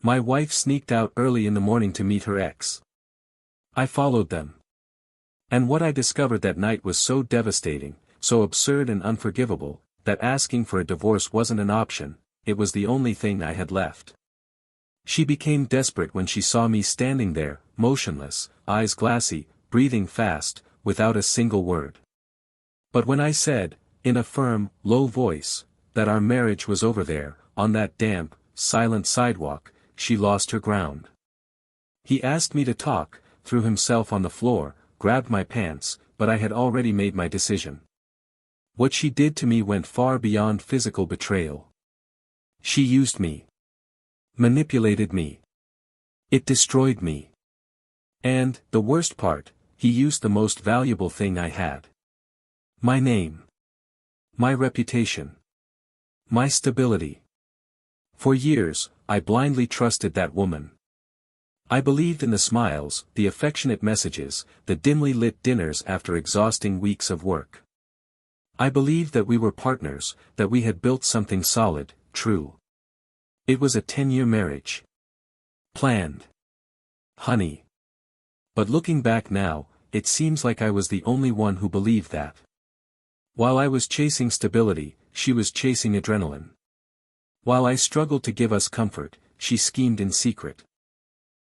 My wife sneaked out early in the morning to meet her ex. I followed them. And what I discovered that night was so devastating, so absurd and unforgivable, that asking for a divorce wasn't an option, it was the only thing I had left. She became desperate when she saw me standing there, motionless, eyes glassy, breathing fast, without a single word. But when I said, in a firm, low voice, that our marriage was over there, on that damp, silent sidewalk, she lost her ground. He asked me to talk, threw himself on the floor, grabbed my pants, but I had already made my decision. What she did to me went far beyond physical betrayal. She used me. Manipulated me. It destroyed me. And, the worst part, he used the most valuable thing I had. My name. My reputation. My stability. For years, I blindly trusted that woman. I believed in the smiles, the affectionate messages, the dimly lit dinners after exhausting weeks of work. I believed that we were partners, that we had built something solid, true. It was a 10-year marriage. Planned. Honey. But looking back now, it seems like I was the only one who believed that. While I was chasing stability, she was chasing adrenaline. While I struggled to give us comfort, she schemed in secret.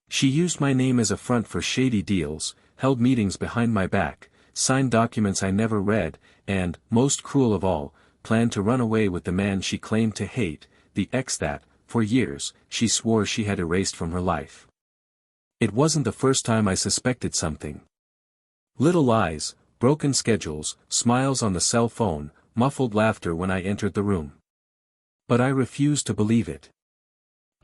She used my name as a front for shady deals, held meetings behind my back, signed documents I never read, and, most cruel of all, planned to run away with the man she claimed to hate, the ex that, for years, she swore she had erased from her life. It wasn't the first time I suspected something. Little lies, broken schedules, smiles on the cell phone, muffled laughter when I entered the room. But I refused to believe it.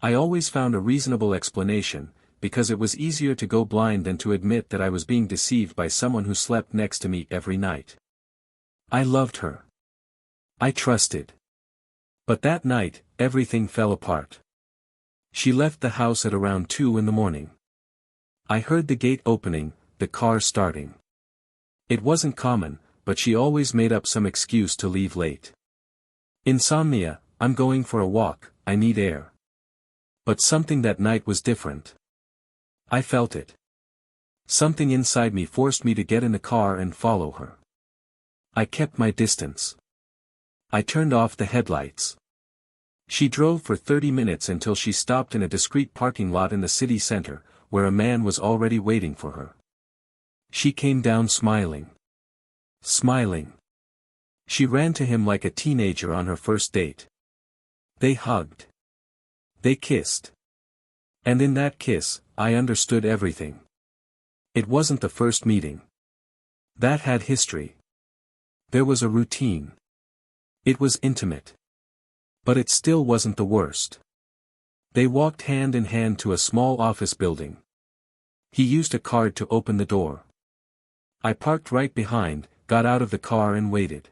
I always found a reasonable explanation, because it was easier to go blind than to admit that I was being deceived by someone who slept next to me every night. I loved her. I trusted. But that night, everything fell apart. She left the house at around 2 in the morning. I heard the gate opening, the car starting. It wasn't common, but she always made up some excuse to leave late. Insomnia, I'm going for a walk, I need air. But something that night was different. I felt it. Something inside me forced me to get in the car and follow her. I kept my distance. I turned off the headlights. She drove for 30 minutes until she stopped in a discreet parking lot in the city center, where a man was already waiting for her. She came down smiling. Smiling. She ran to him like a teenager on her first date. They hugged. They kissed. And in that kiss, I understood everything. It wasn't the first meeting. That had history. There was a routine. It was intimate. But it still wasn't the worst. They walked hand in hand to a small office building. He used a card to open the door. I parked right behind, got out of the car and waited.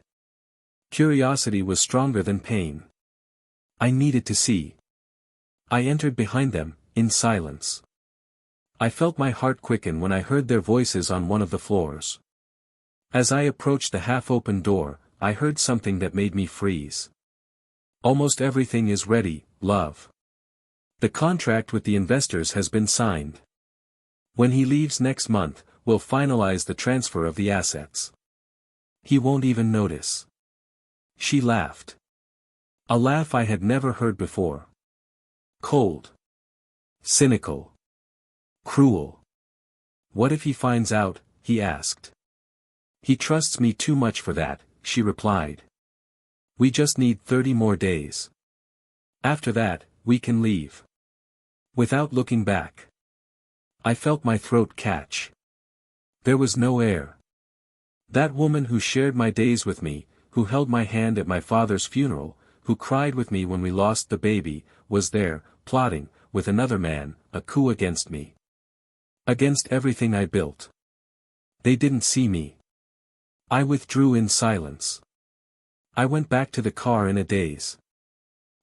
Curiosity was stronger than pain. I needed to see. I entered behind them, in silence. I felt my heart quicken when I heard their voices on one of the floors. As I approached the half-open door, I heard something that made me freeze. Almost everything is ready, love. The contract with the investors has been signed. When he leaves next month, we'll finalize the transfer of the assets. He won't even notice. She laughed. A laugh I had never heard before. Cold. Cynical. Cruel. What if he finds out, he asked. He trusts me too much for that, she replied. We just need 30 more days. After that, we can leave. Without looking back. I felt my throat catch. There was no air. That woman who shared my days with me, who held my hand at my father's funeral, who cried with me when we lost the baby, was there, plotting, with another man, a coup against me. Against everything I built. They didn't see me. I withdrew in silence. I went back to the car in a daze.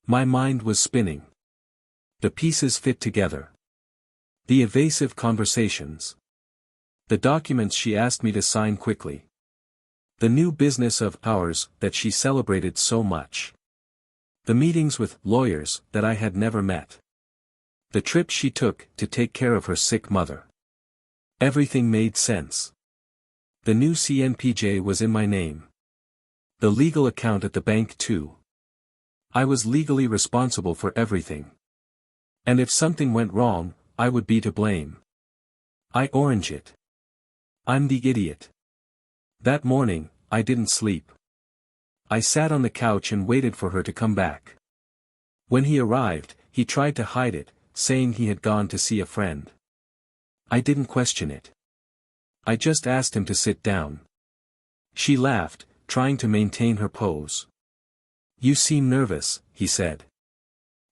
My mind was spinning. The pieces fit together. The evasive conversations. The documents she asked me to sign quickly. The new business of ours that she celebrated so much. The meetings with lawyers that I had never met. The trip she took to take care of her sick mother. Everything made sense. The new CNPJ was in my name. The legal account at the bank too. I was legally responsible for everything. And if something went wrong, I would be to blame. I orange it. I'm the idiot. That morning, I didn't sleep. I sat on the couch and waited for her to come back. When he arrived, he tried to hide it, saying he had gone to see a friend. I didn't question it. I just asked him to sit down. She laughed, trying to maintain her pose. "You seem nervous," he said.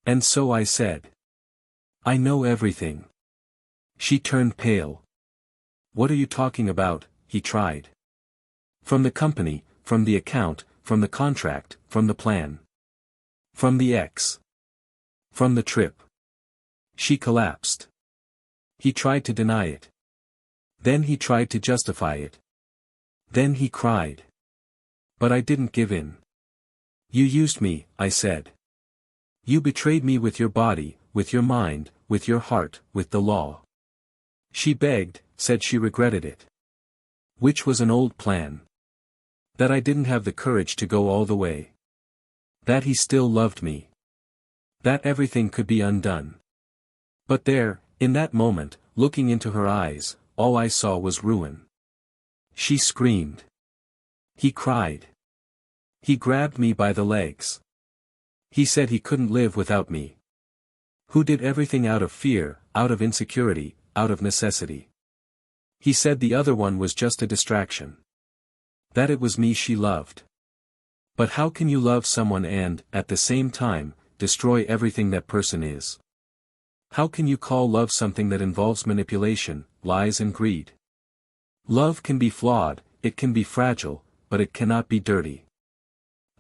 And so I said. "I know everything." She turned pale. "What are you talking about?" he tried. "From the company, from the account, from the contract, from the plan. From the ex. From the trip." She collapsed. He tried to deny it. Then he tried to justify it. Then he cried. But I didn't give in. "You used me," I said. "You betrayed me with your body, with your mind, with your heart, with the law." She begged, said she regretted it. Which was an old plan. That I didn't have the courage to go all the way. That he still loved me. That everything could be undone. But there, in that moment, looking into her eyes, all I saw was ruin. She screamed. He cried. He grabbed me by the legs. He said he couldn't live without me. Who did everything out of fear, out of insecurity, out of necessity. He said the other one was just a distraction. That it was me she loved. But how can you love someone and, at the same time, destroy everything that person is? How can you call love something that involves manipulation, lies and greed? Love can be flawed, it can be fragile, but it cannot be dirty.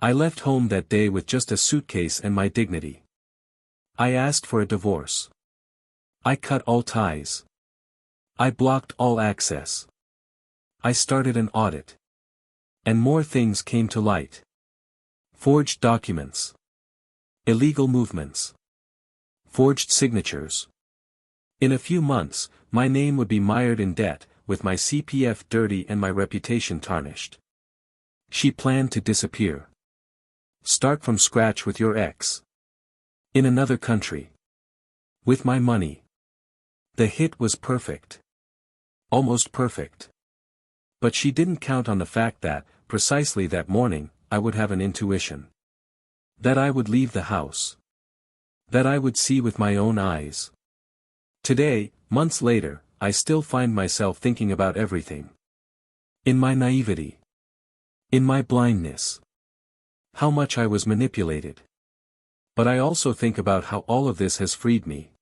I left home that day with just a suitcase and my dignity. I asked for a divorce. I cut all ties. I blocked all access. I started an audit. And more things came to light. Forged documents. Illegal movements. Forged signatures. In a few months, my name would be mired in debt, with my CPF dirty and my reputation tarnished. She planned to disappear. Start from scratch with your ex. In another country. With my money. The hit was perfect. Almost perfect. But she didn't count on the fact that, precisely that morning, I would have an intuition. That I would leave the house. That I would see with my own eyes. Today, months later, I still find myself thinking about everything. In my naivety. In my blindness. How much I was manipulated. But I also think about how all of this has freed me.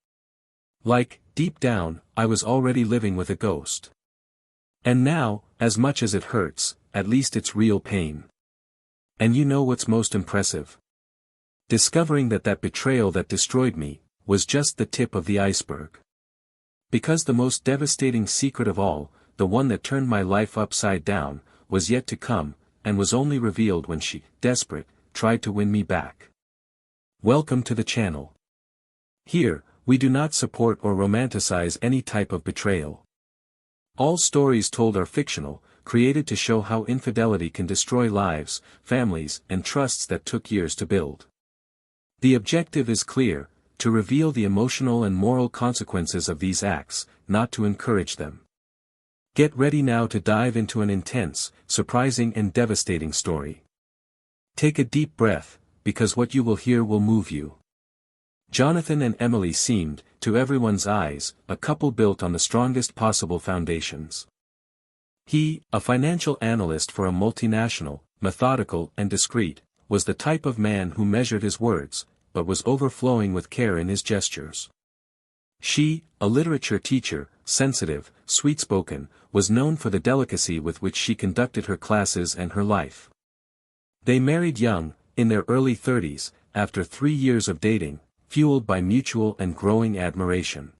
Like, deep down, I was already living with a ghost. And now, as much as it hurts, at least it's real pain. And you know what's most impressive? Discovering that betrayal that destroyed me, was just the tip of the iceberg. Because the most devastating secret of all, the one that turned my life upside down, was yet to come, and was only revealed when she, desperate, tried to win me back. Welcome to the channel. Here, we do not support or romanticize any type of betrayal. All stories told are fictional, created to show how infidelity can destroy lives, families, and trusts that took years to build. The objective is clear, to reveal the emotional and moral consequences of these acts, not to encourage them. Get ready now to dive into an intense, surprising and devastating story. Take a deep breath, because what you will hear will move you. Jonathan and Emily seemed, to everyone's eyes, a couple built on the strongest possible foundations. He, a financial analyst for a multinational, methodical and discreet, was the type of man who measured his words, but was overflowing with care in his gestures. She, a literature teacher, sensitive, sweet-spoken, was known for the delicacy with which she conducted her classes and her life. They married young, in their early 30s, after 3 years of dating, fueled by mutual and growing admiration.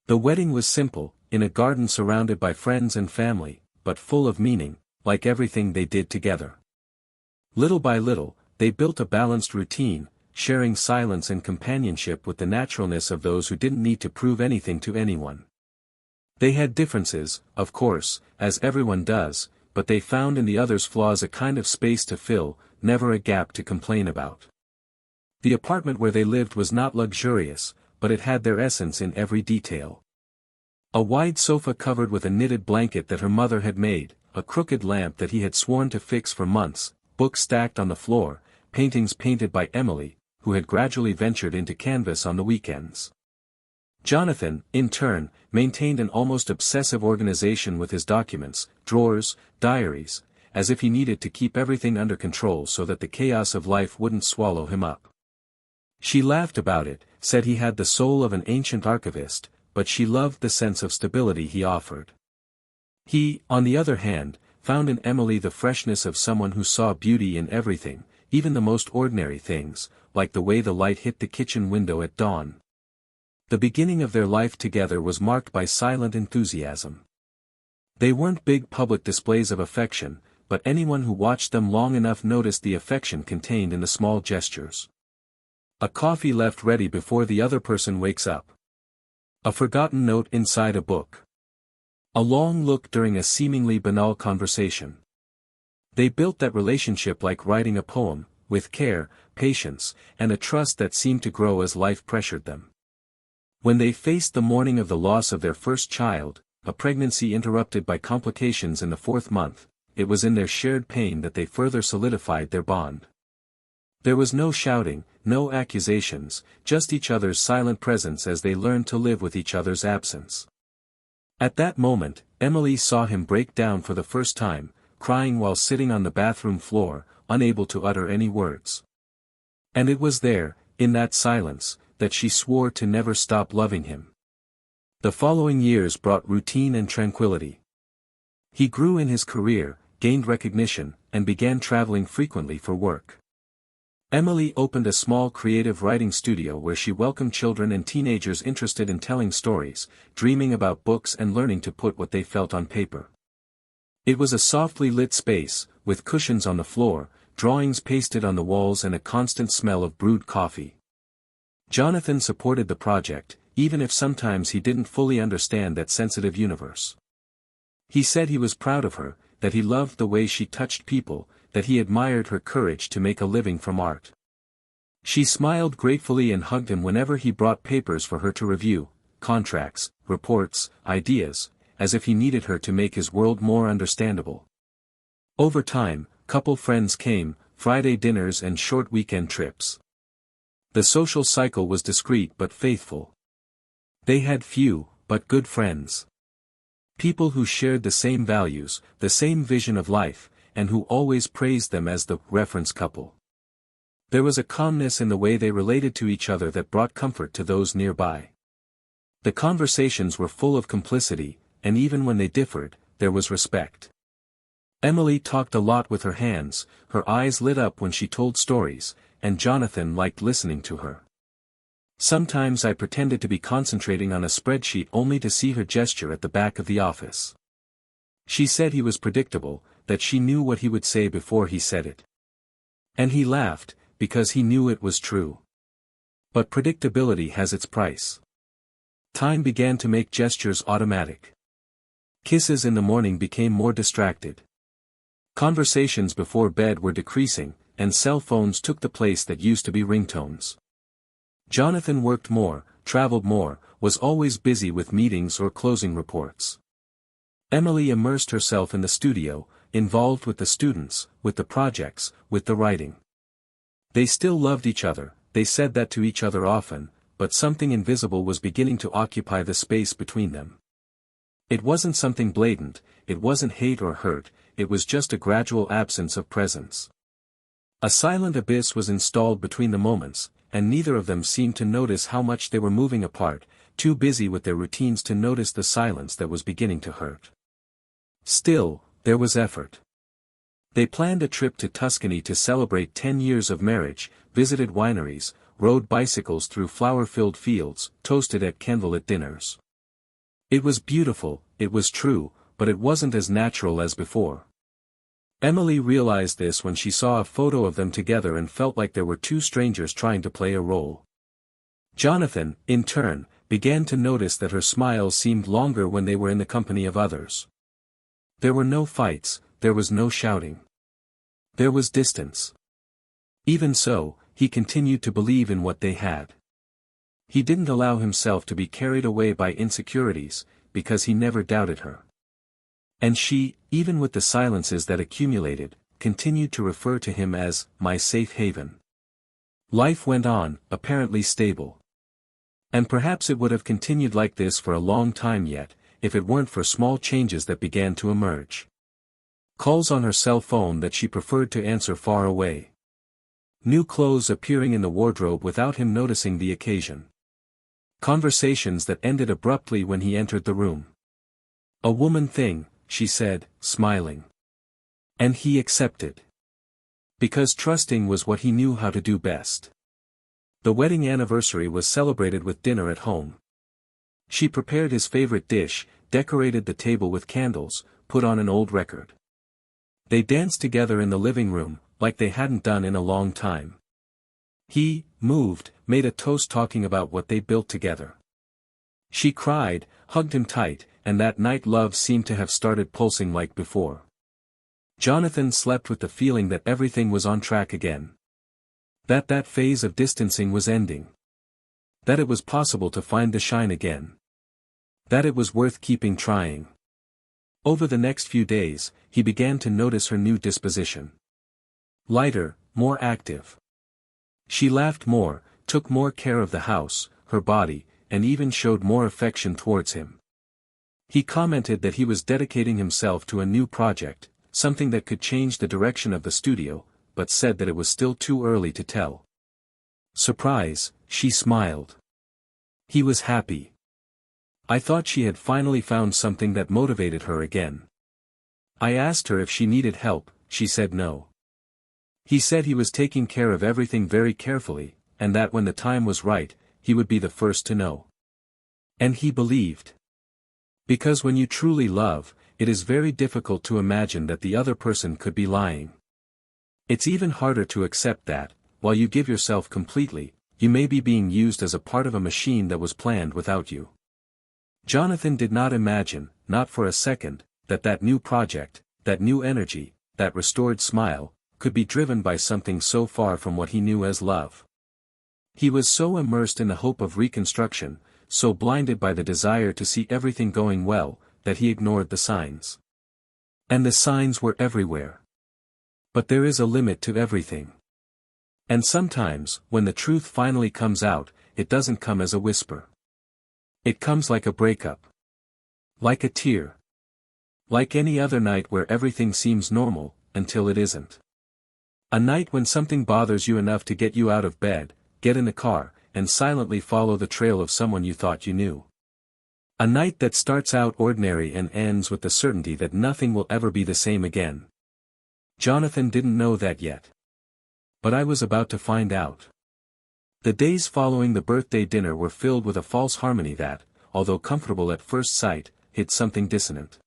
The wedding was simple, in a garden surrounded by friends and family, but full of meaning, like everything they did together. Little by little, they built a balanced routine, sharing silence and companionship with the naturalness of those who didn't need to prove anything to anyone. They had differences, of course, as everyone does, but they found in the other's flaws a kind of space to fill, never a gap to complain about. The apartment where they lived was not luxurious, but it had their essence in every detail. A wide sofa covered with a knitted blanket that her mother had made, a crooked lamp that he had sworn to fix for months, books stacked on the floor, paintings painted by Emily, who had gradually ventured into canvas on the weekends. Jonathan, in turn, maintained an almost obsessive organization with his documents, drawers, diaries, as if he needed to keep everything under control so that the chaos of life wouldn't swallow him up. She laughed about it, said he had the soul of an ancient archivist, but she loved the sense of stability he offered. He, on the other hand, found in Emily the freshness of someone who saw beauty in everything, even the most ordinary things, like the way the light hit the kitchen window at dawn. The beginning of their life together was marked by silent enthusiasm. They weren't big public displays of affection, but anyone who watched them long enough noticed the affection contained in the small gestures. A coffee left ready before the other person wakes up. A forgotten note inside a book. A long look during a seemingly banal conversation. They built that relationship like writing a poem, with care, patience, and a trust that seemed to grow as life pressured them. When they faced the morning of the loss of their first child, a pregnancy interrupted by complications in the 4th month, it was in their shared pain that they further solidified their bond. There was no shouting, no accusations, just each other's silent presence as they learned to live with each other's absence. At that moment, Emily saw him break down for the first time, crying while sitting on the bathroom floor, unable to utter any words. And it was there, in that silence, that she swore to never stop loving him. The following years brought routine and tranquility. He grew in his career, gained recognition, and began traveling frequently for work. Emily opened a small creative writing studio where she welcomed children and teenagers interested in telling stories, dreaming about books and learning to put what they felt on paper. It was a softly lit space, with cushions on the floor, drawings pasted on the walls and a constant smell of brewed coffee. Jonathan supported the project, even if sometimes he didn't fully understand that sensitive universe. He said he was proud of her, that he loved the way she touched people, that he admired her courage to make a living from art. She smiled gratefully and hugged him whenever he brought papers for her to review, contracts, reports, ideas, as if he needed her to make his world more understandable. Over time, couple friends came, Friday dinners and short weekend trips. The social cycle was discreet but faithful. They had few, but good friends. People who shared the same values, the same vision of life, and who always praised them as the reference couple. There was a calmness in the way they related to each other that brought comfort to those nearby. The conversations were full of complicity, and even when they differed, there was respect. Emily talked a lot with her hands, her eyes lit up when she told stories, and Jonathan liked listening to her. Sometimes I pretended to be concentrating on a spreadsheet only to see her gesture at the back of the office. She said he was predictable, that she knew what he would say before he said it. And he laughed, because he knew it was true. But predictability has its price. Time began to make gestures automatic. Kisses in the morning became more distracted. Conversations before bed were decreasing, and cell phones took the place that used to be ringtones. Jonathan worked more, traveled more, was always busy with meetings or closing reports. Emily immersed herself in the studio, involved with the students, with the projects, with the writing. They still loved each other, they said that to each other often, but something invisible was beginning to occupy the space between them. It wasn't something blatant, it wasn't hate or hurt, it was just a gradual absence of presence. A silent abyss was installed between the moments, and neither of them seemed to notice how much they were moving apart, too busy with their routines to notice the silence that was beginning to hurt. Still, there was effort. They planned a trip to Tuscany to celebrate 10 years of marriage, visited wineries, rode bicycles through flower-filled fields, toasted at candlelit dinners. It was beautiful, it was true, but it wasn't as natural as before. Emily realized this when she saw a photo of them together and felt like there were two strangers trying to play a role. Jonathan, in turn, began to notice that her smiles seemed longer when they were in the company of others. There were no fights, there was no shouting. There was distance. Even so, he continued to believe in what they had. He didn't allow himself to be carried away by insecurities, because he never doubted her. And she, even with the silences that accumulated, continued to refer to him as, my safe haven. Life went on, apparently stable. And perhaps it would have continued like this for a long time yet, if it weren't for small changes that began to emerge. Calls on her cell phone that she preferred to answer far away. New clothes appearing in the wardrobe without him noticing the occasion. Conversations that ended abruptly when he entered the room. A woman thing, she said, smiling. And he accepted. Because trusting was what he knew how to do best. The wedding anniversary was celebrated with dinner at home. She prepared his favorite dish, decorated the table with candles, put on an old record. They danced together in the living room, like they hadn't done in a long time. He, moved, made a toast talking about what they built together. She cried, hugged him tight, and that night love seemed to have started pulsing like before. Jonathan slept with the feeling that everything was on track again. That phase of distancing was ending. That it was possible to find the shine again. That it was worth keeping trying. Over the next few days, he began to notice her new disposition. Lighter, more active. She laughed more, took more care of the house, her body, and even showed more affection towards him. He commented that he was dedicating himself to a new project, something that could change the direction of the studio, but said that it was still too early to tell. Surprise, she smiled. He was happy. I thought she had finally found something that motivated her again. I asked her if she needed help, she said no. He said he was taking care of everything very carefully, and that when the time was right, he would be the first to know. And he believed. Because when you truly love, it is very difficult to imagine that the other person could be lying. It's even harder to accept that, while you give yourself completely, you may be being used as a part of a machine that was planned without you. Jonathan did not imagine, not for a second, that new project, that new energy, that restored smile, could be driven by something so far from what he knew as love. He was so immersed in the hope of reconstruction, so blinded by the desire to see everything going well, that he ignored the signs. And the signs were everywhere. But there is a limit to everything. And sometimes, when the truth finally comes out, it doesn't come as a whisper. It comes like a breakup. Like a tear. Like any other night where everything seems normal, until it isn't. A night when something bothers you enough to get you out of bed, get in the car, and silently follow the trail of someone you thought you knew. A night that starts out ordinary and ends with the certainty that nothing will ever be the same again. Jonathan didn't know that yet. But I was about to find out. The days following the birthday dinner were filled with a false harmony that, although comfortable at first sight, hid something dissonant.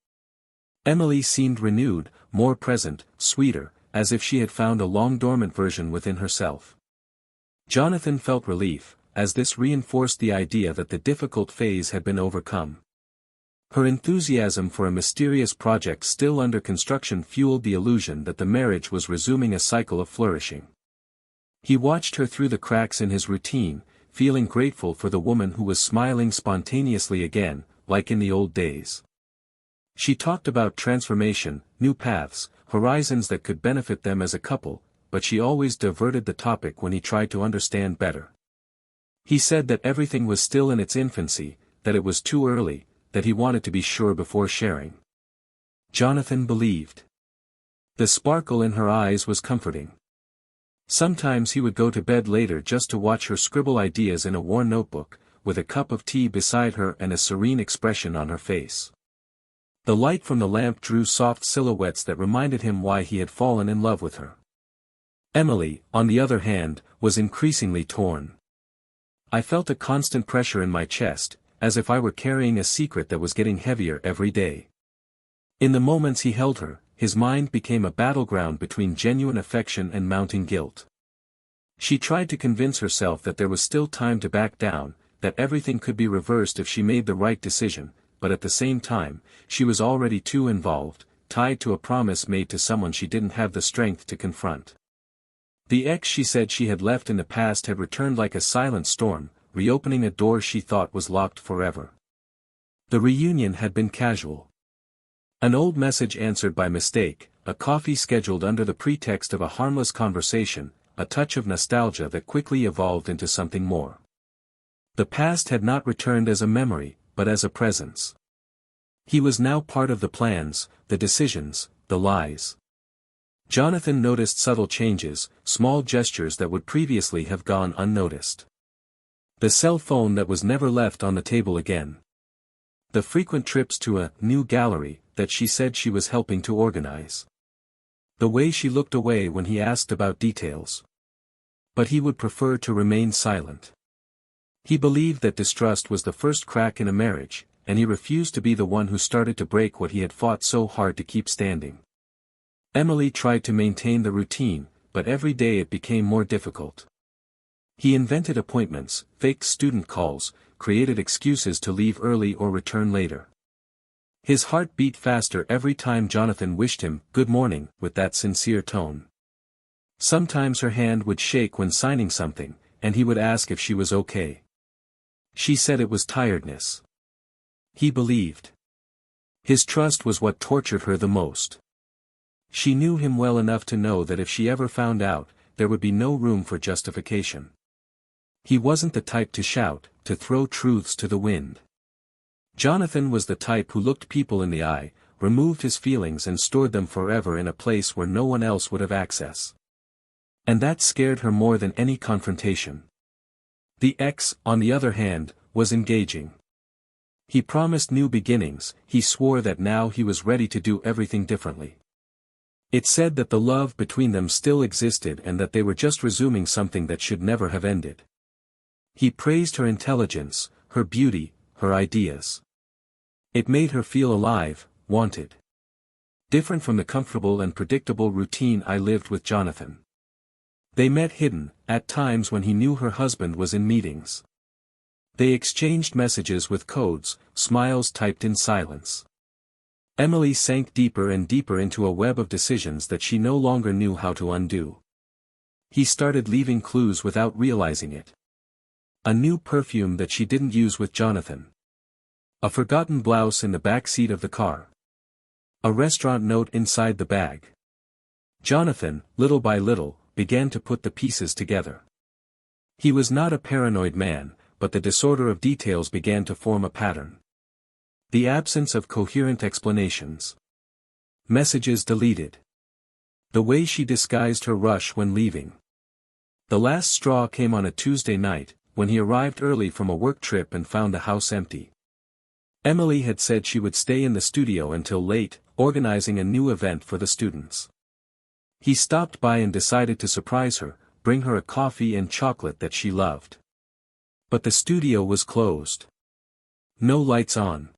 Emily seemed renewed, more present, sweeter, as if she had found a long-dormant version within herself. Jonathan felt relief, as this reinforced the idea that the difficult phase had been overcome. Her enthusiasm for a mysterious project still under construction fueled the illusion that the marriage was resuming a cycle of flourishing. He watched her through the cracks in his routine, feeling grateful for the woman who was smiling spontaneously again, like in the old days. She talked about transformation, new paths, horizons that could benefit them as a couple, but she always diverted the topic when he tried to understand better. He said that everything was still in its infancy, that it was too early, that he wanted to be sure before sharing. Jonathan believed. The sparkle in her eyes was comforting. Sometimes he would go to bed later just to watch her scribble ideas in a worn notebook, with a cup of tea beside her and a serene expression on her face. The light from the lamp drew soft silhouettes that reminded him why he had fallen in love with her. Emily, on the other hand, was increasingly torn. I felt a constant pressure in my chest, as if I were carrying a secret that was getting heavier every day. In the moments he held her, his mind became a battleground between genuine affection and mounting guilt. She tried to convince herself that there was still time to back down, that everything could be reversed if she made the right decision, but at the same time, she was already too involved, tied to a promise made to someone she didn't have the strength to confront. The ex she said she had left in the past had returned like a silent storm, reopening a door she thought was locked forever. The reunion had been casual. An old message answered by mistake, a coffee scheduled under the pretext of a harmless conversation, a touch of nostalgia that quickly evolved into something more. The past had not returned as a memory, but as a presence. He was now part of the plans, the decisions, the lies. Jonathan noticed subtle changes, small gestures that would previously have gone unnoticed. The cell phone that was never left on the table again. The frequent trips to a new gallery that she said she was helping to organize. The way she looked away when he asked about details. But he would prefer to remain silent. He believed that distrust was the first crack in a marriage, and he refused to be the one who started to break what he had fought so hard to keep standing. Emily tried to maintain the routine, but every day it became more difficult. He invented appointments, faked student calls, created excuses to leave early or return later. His heart beat faster every time Jonathan wished him good morning with that sincere tone. Sometimes her hand would shake when signing something, and he would ask if she was okay. She said it was tiredness. He believed. His trust was what tortured her the most. She knew him well enough to know that if she ever found out, there would be no room for justification. He wasn't the type to shout, to throw truths to the wind. Jonathan was the type who looked people in the eye, removed his feelings and stored them forever in a place where no one else would have access. And that scared her more than any confrontation. The ex, on the other hand, was engaging. He promised new beginnings, he swore that now he was ready to do everything differently. It said that the love between them still existed and that they were just resuming something that should never have ended. He praised her intelligence, her beauty, her ideas. It made her feel alive, wanted. Different from the comfortable and predictable routine I lived with Jonathan. They met hidden, at times when he knew her husband was in meetings. They exchanged messages with codes, smiles typed in silence. Emily sank deeper and deeper into a web of decisions that she no longer knew how to undo. He started leaving clues without realizing it. A new perfume that she didn't use with Jonathan. A forgotten blouse in the back seat of the car. A restaurant note inside the bag. Jonathan, little by little, began to put the pieces together. He was not a paranoid man, but the disorder of details began to form a pattern. The absence of coherent explanations. Messages deleted. The way she disguised her rush when leaving. The last straw came on a Tuesday night, when he arrived early from a work trip and found the house empty. Emily had said she would stay in the studio until late, organizing a new event for the students. He stopped by and decided to surprise her, bring her a coffee and chocolate that she loved. But the studio was closed. No lights on.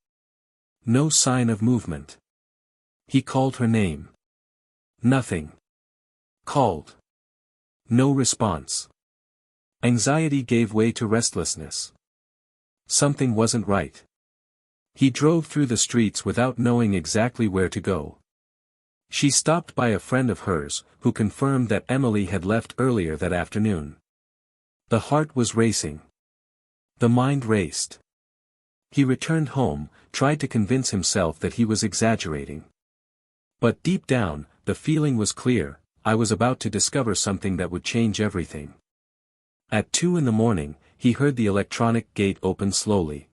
No sign of movement. He called her name. Nothing. Called. No response. Anxiety gave way to restlessness. Something wasn't right. He drove through the streets without knowing exactly where to go. She stopped by a friend of hers, who confirmed that Emily had left earlier that afternoon. The heart was racing. The mind raced. He returned home, tried to convince himself that he was exaggerating. But deep down, the feeling was clear, I was about to discover something that would change everything. At 2 a.m, he heard the electronic gate open slowly.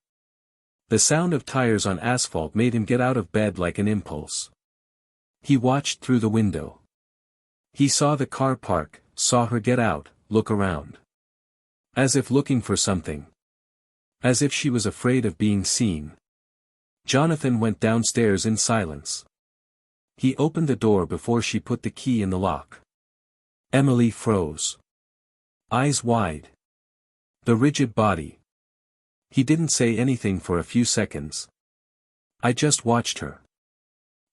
The sound of tires on asphalt made him get out of bed like an impulse. He watched through the window. He saw the car park, saw her get out, look around. As if looking for something. As if she was afraid of being seen. Jonathan went downstairs in silence. He opened the door before she put the key in the lock. Emily froze. Eyes wide. The rigid body. He didn't say anything for a few seconds. I just watched her.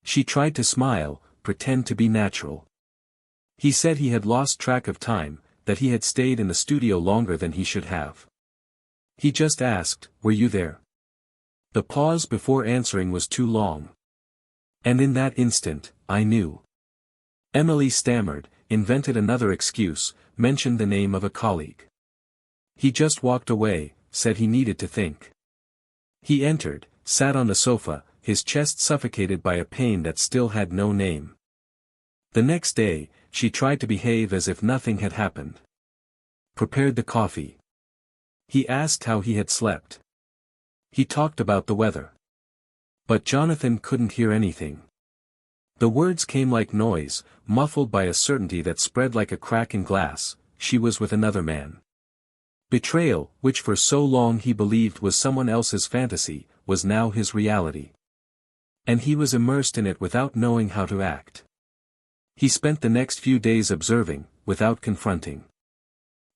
She tried to smile, pretend to be natural. He said he had lost track of time, that he had stayed in the studio longer than he should have. He just asked, "Were you there?" The pause before answering was too long. And in that instant, I knew. Emily stammered, invented another excuse, mentioned the name of a colleague. He just walked away, said he needed to think. He entered, sat on the sofa, his chest suffocated by a pain that still had no name. The next day, she tried to behave as if nothing had happened. Prepared the coffee. He asked how he had slept. He talked about the weather. But Jonathan couldn't hear anything. The words came like noise, muffled by a certainty that spread like a crack in glass: she was with another man. Betrayal, which for so long he believed was someone else's fantasy, was now his reality. And he was immersed in it without knowing how to act. He spent the next few days observing, without confronting.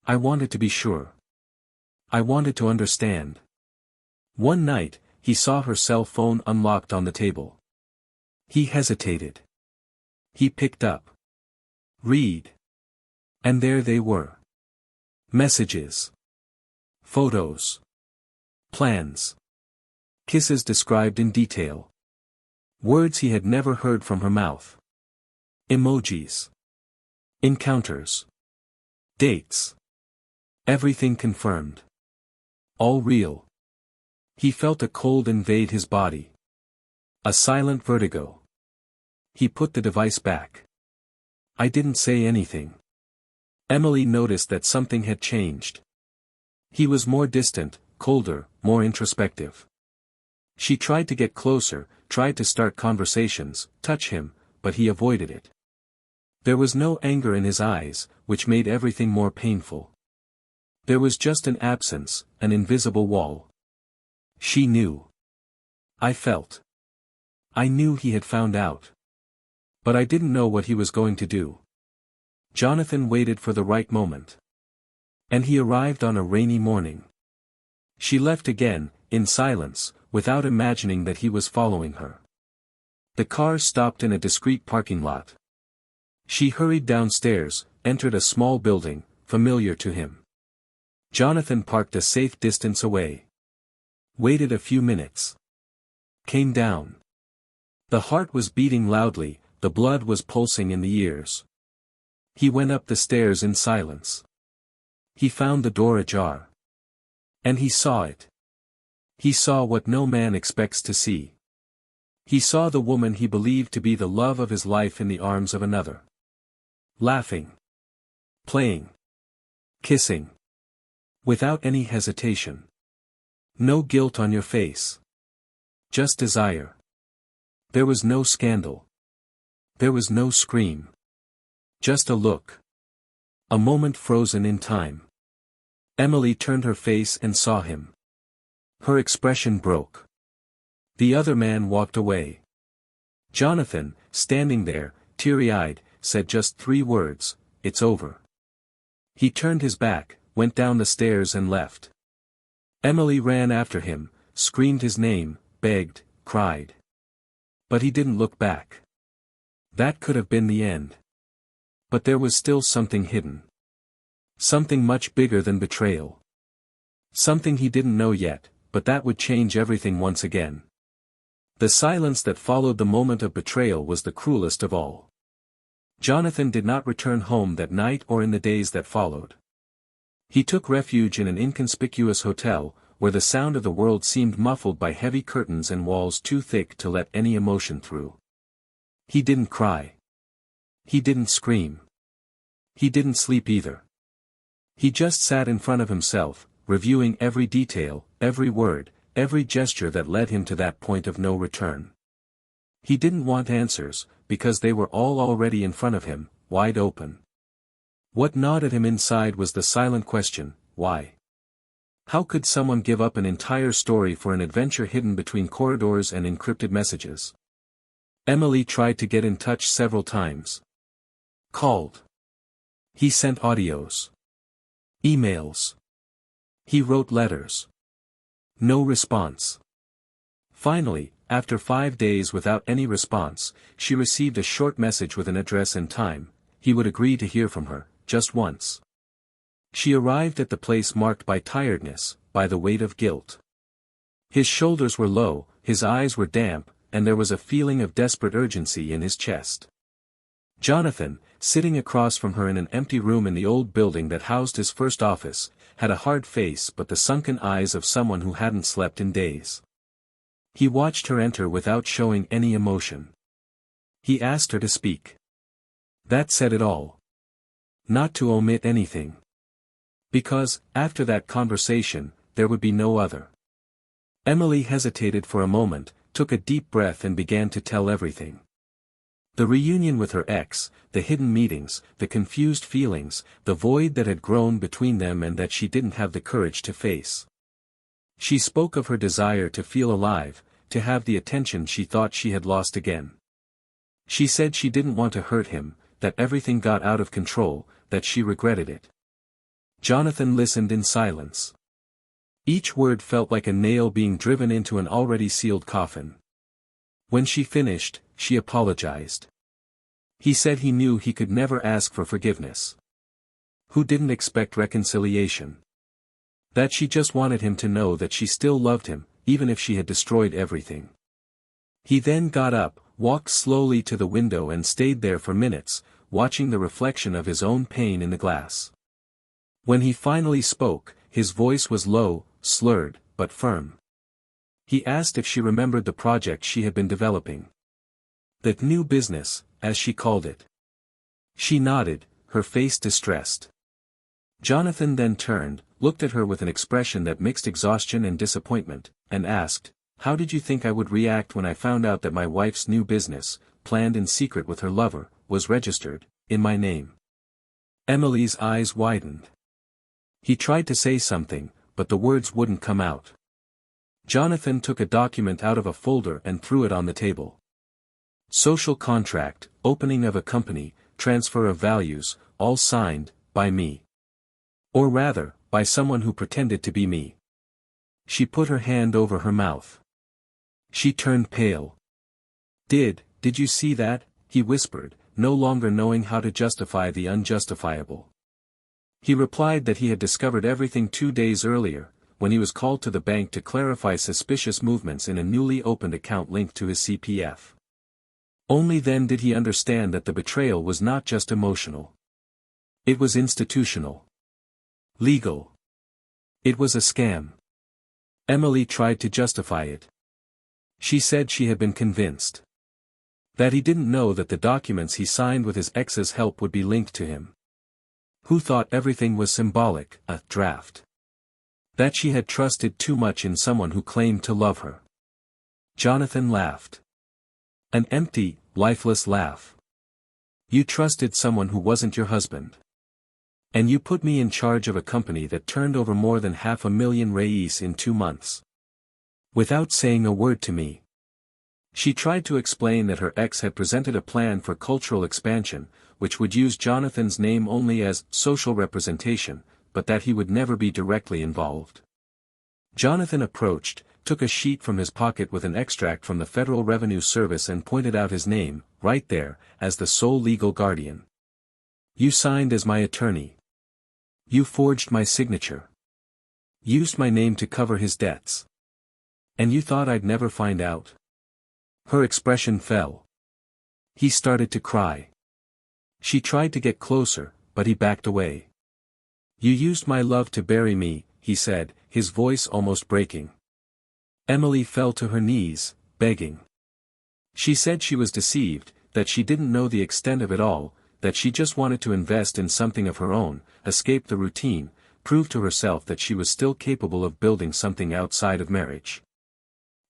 I wanted to be sure. I wanted to understand. One night, he saw her cell phone unlocked on the table. He hesitated. He picked up. Read. And there they were. Messages. Photos. Plans. Kisses described in detail. Words he had never heard from her mouth. Emojis. Encounters. Dates. Everything confirmed. All real. He felt a cold invade his body. A silent vertigo. He put the device back. I didn't say anything. Emily noticed that something had changed. He was more distant, colder, more introspective. She tried to get closer, tried to start conversations, touch him, but he avoided it. There was no anger in his eyes, which made everything more painful. There was just an absence, an invisible wall. She knew. I felt. I knew he had found out. But I didn't know what he was going to do. Jonathan waited for the right moment. And he arrived on a rainy morning. She left again, in silence, without imagining that he was following her. The car stopped in a discreet parking lot. She hurried downstairs, entered a small building, familiar to him. Jonathan parked a safe distance away. Waited a few minutes. Came down. The heart was beating loudly, the blood was pulsing in the ears. He went up the stairs in silence. He found the door ajar. And he saw it. He saw what no man expects to see. He saw the woman he believed to be the love of his life in the arms of another. Laughing. Playing. Kissing. Without any hesitation. No guilt on your face. Just desire. There was no scandal. There was no scream. Just a look. A moment frozen in time. Emily turned her face and saw him. Her expression broke. The other man walked away. Jonathan, standing there, teary-eyed, said just 3 words: "It's over." He turned his back, went down the stairs and left. Emily ran after him, screamed his name, begged, cried. But he didn't look back. That could have been the end. But there was still something hidden. Something much bigger than betrayal. Something he didn't know yet, but that would change everything once again. The silence that followed the moment of betrayal was the cruelest of all. Jonathan did not return home that night or in the days that followed. He took refuge in an inconspicuous hotel, where the sound of the world seemed muffled by heavy curtains and walls too thick to let any emotion through. He didn't cry. He didn't scream. He didn't sleep either. He just sat in front of himself, reviewing every detail, every word, every gesture that led him to that point of no return. He didn't want answers, because they were all already in front of him, wide open. What gnawed at him inside was the silent question: why? How could someone give up an entire story for an adventure hidden between corridors and encrypted messages? Emily tried to get in touch several times. Called. He sent audios. Emails. He wrote letters. No response. Finally, after 5 days without any response, she received a short message with an address and time. He would agree to hear from her, just once. She arrived at the place marked by tiredness, by the weight of guilt. His shoulders were low, his eyes were damp, and there was a feeling of desperate urgency in his chest. Jonathan, sitting across from her in an empty room in the old building that housed his first office, had a hard face but the sunken eyes of someone who hadn't slept in days. He watched her enter without showing any emotion. He asked her to speak. That said it all. Not to omit anything. Because, after that conversation, there would be no other. Emily hesitated for a moment, took a deep breath and began to tell everything. The reunion with her ex, the hidden meetings, the confused feelings, the void that had grown between them and that she didn't have the courage to face. She spoke of her desire to feel alive, to have the attention she thought she had lost again. She said she didn't want to hurt him, that everything got out of control, that she regretted it. Jonathan listened in silence. Each word felt like a nail being driven into an already sealed coffin. When she finished, she apologized. He said he knew he could never ask for forgiveness. Who didn't expect reconciliation? That she just wanted him to know that she still loved him, even if she had destroyed everything. He then got up, walked slowly to the window and stayed there for minutes, watching the reflection of his own pain in the glass. When he finally spoke, his voice was low, slurred, but firm. He asked if she remembered the project she had been developing. That new business, as she called it. She nodded, her face distressed. Jonathan then turned, looked at her with an expression that mixed exhaustion and disappointment, and asked, "How did you think I would react when I found out that my wife's new business, planned in secret with her lover, was registered, in my name?" Emily's eyes widened. He tried to say something, but the words wouldn't come out. Jonathan took a document out of a folder and threw it on the table. Social contract, opening of a company, transfer of values, all signed, by me. Or rather, by someone who pretended to be me. She put her hand over her mouth. She turned pale. Did you see that?" he whispered, no longer knowing how to justify the unjustifiable. He replied that he had discovered everything 2 days earlier, when he was called to the bank to clarify suspicious movements in a newly opened account linked to his CPF. Only then did he understand that the betrayal was not just emotional. It was institutional. Legal. It was a scam. Emily tried to justify it. She said she had been convinced. That he didn't know that the documents he signed with his ex's help would be linked to him. Who thought everything was symbolic, a draft. That she had trusted too much in someone who claimed to love her. Jonathan laughed. An empty, lifeless laugh. "You trusted someone who wasn't your husband. And you put me in charge of a company that turned over more than 500,000 reis in 2 months. Without saying a word to me." She tried to explain that her ex had presented a plan for cultural expansion, which would use Jonathan's name only as social representation, but that he would never be directly involved. Jonathan approached, took a sheet from his pocket with an extract from the Federal Revenue Service and pointed out his name, right there, as the sole legal guardian. "You signed as my attorney. You forged my signature. Used my name to cover his debts. And you thought I'd never find out?" Her expression fell. He started to cry. She tried to get closer, but he backed away. "You used my love to bury me," he said, his voice almost breaking. Emily fell to her knees, begging. She said she was deceived, that she didn't know the extent of it all, that she just wanted to invest in something of her own, escape the routine, prove to herself that she was still capable of building something outside of marriage.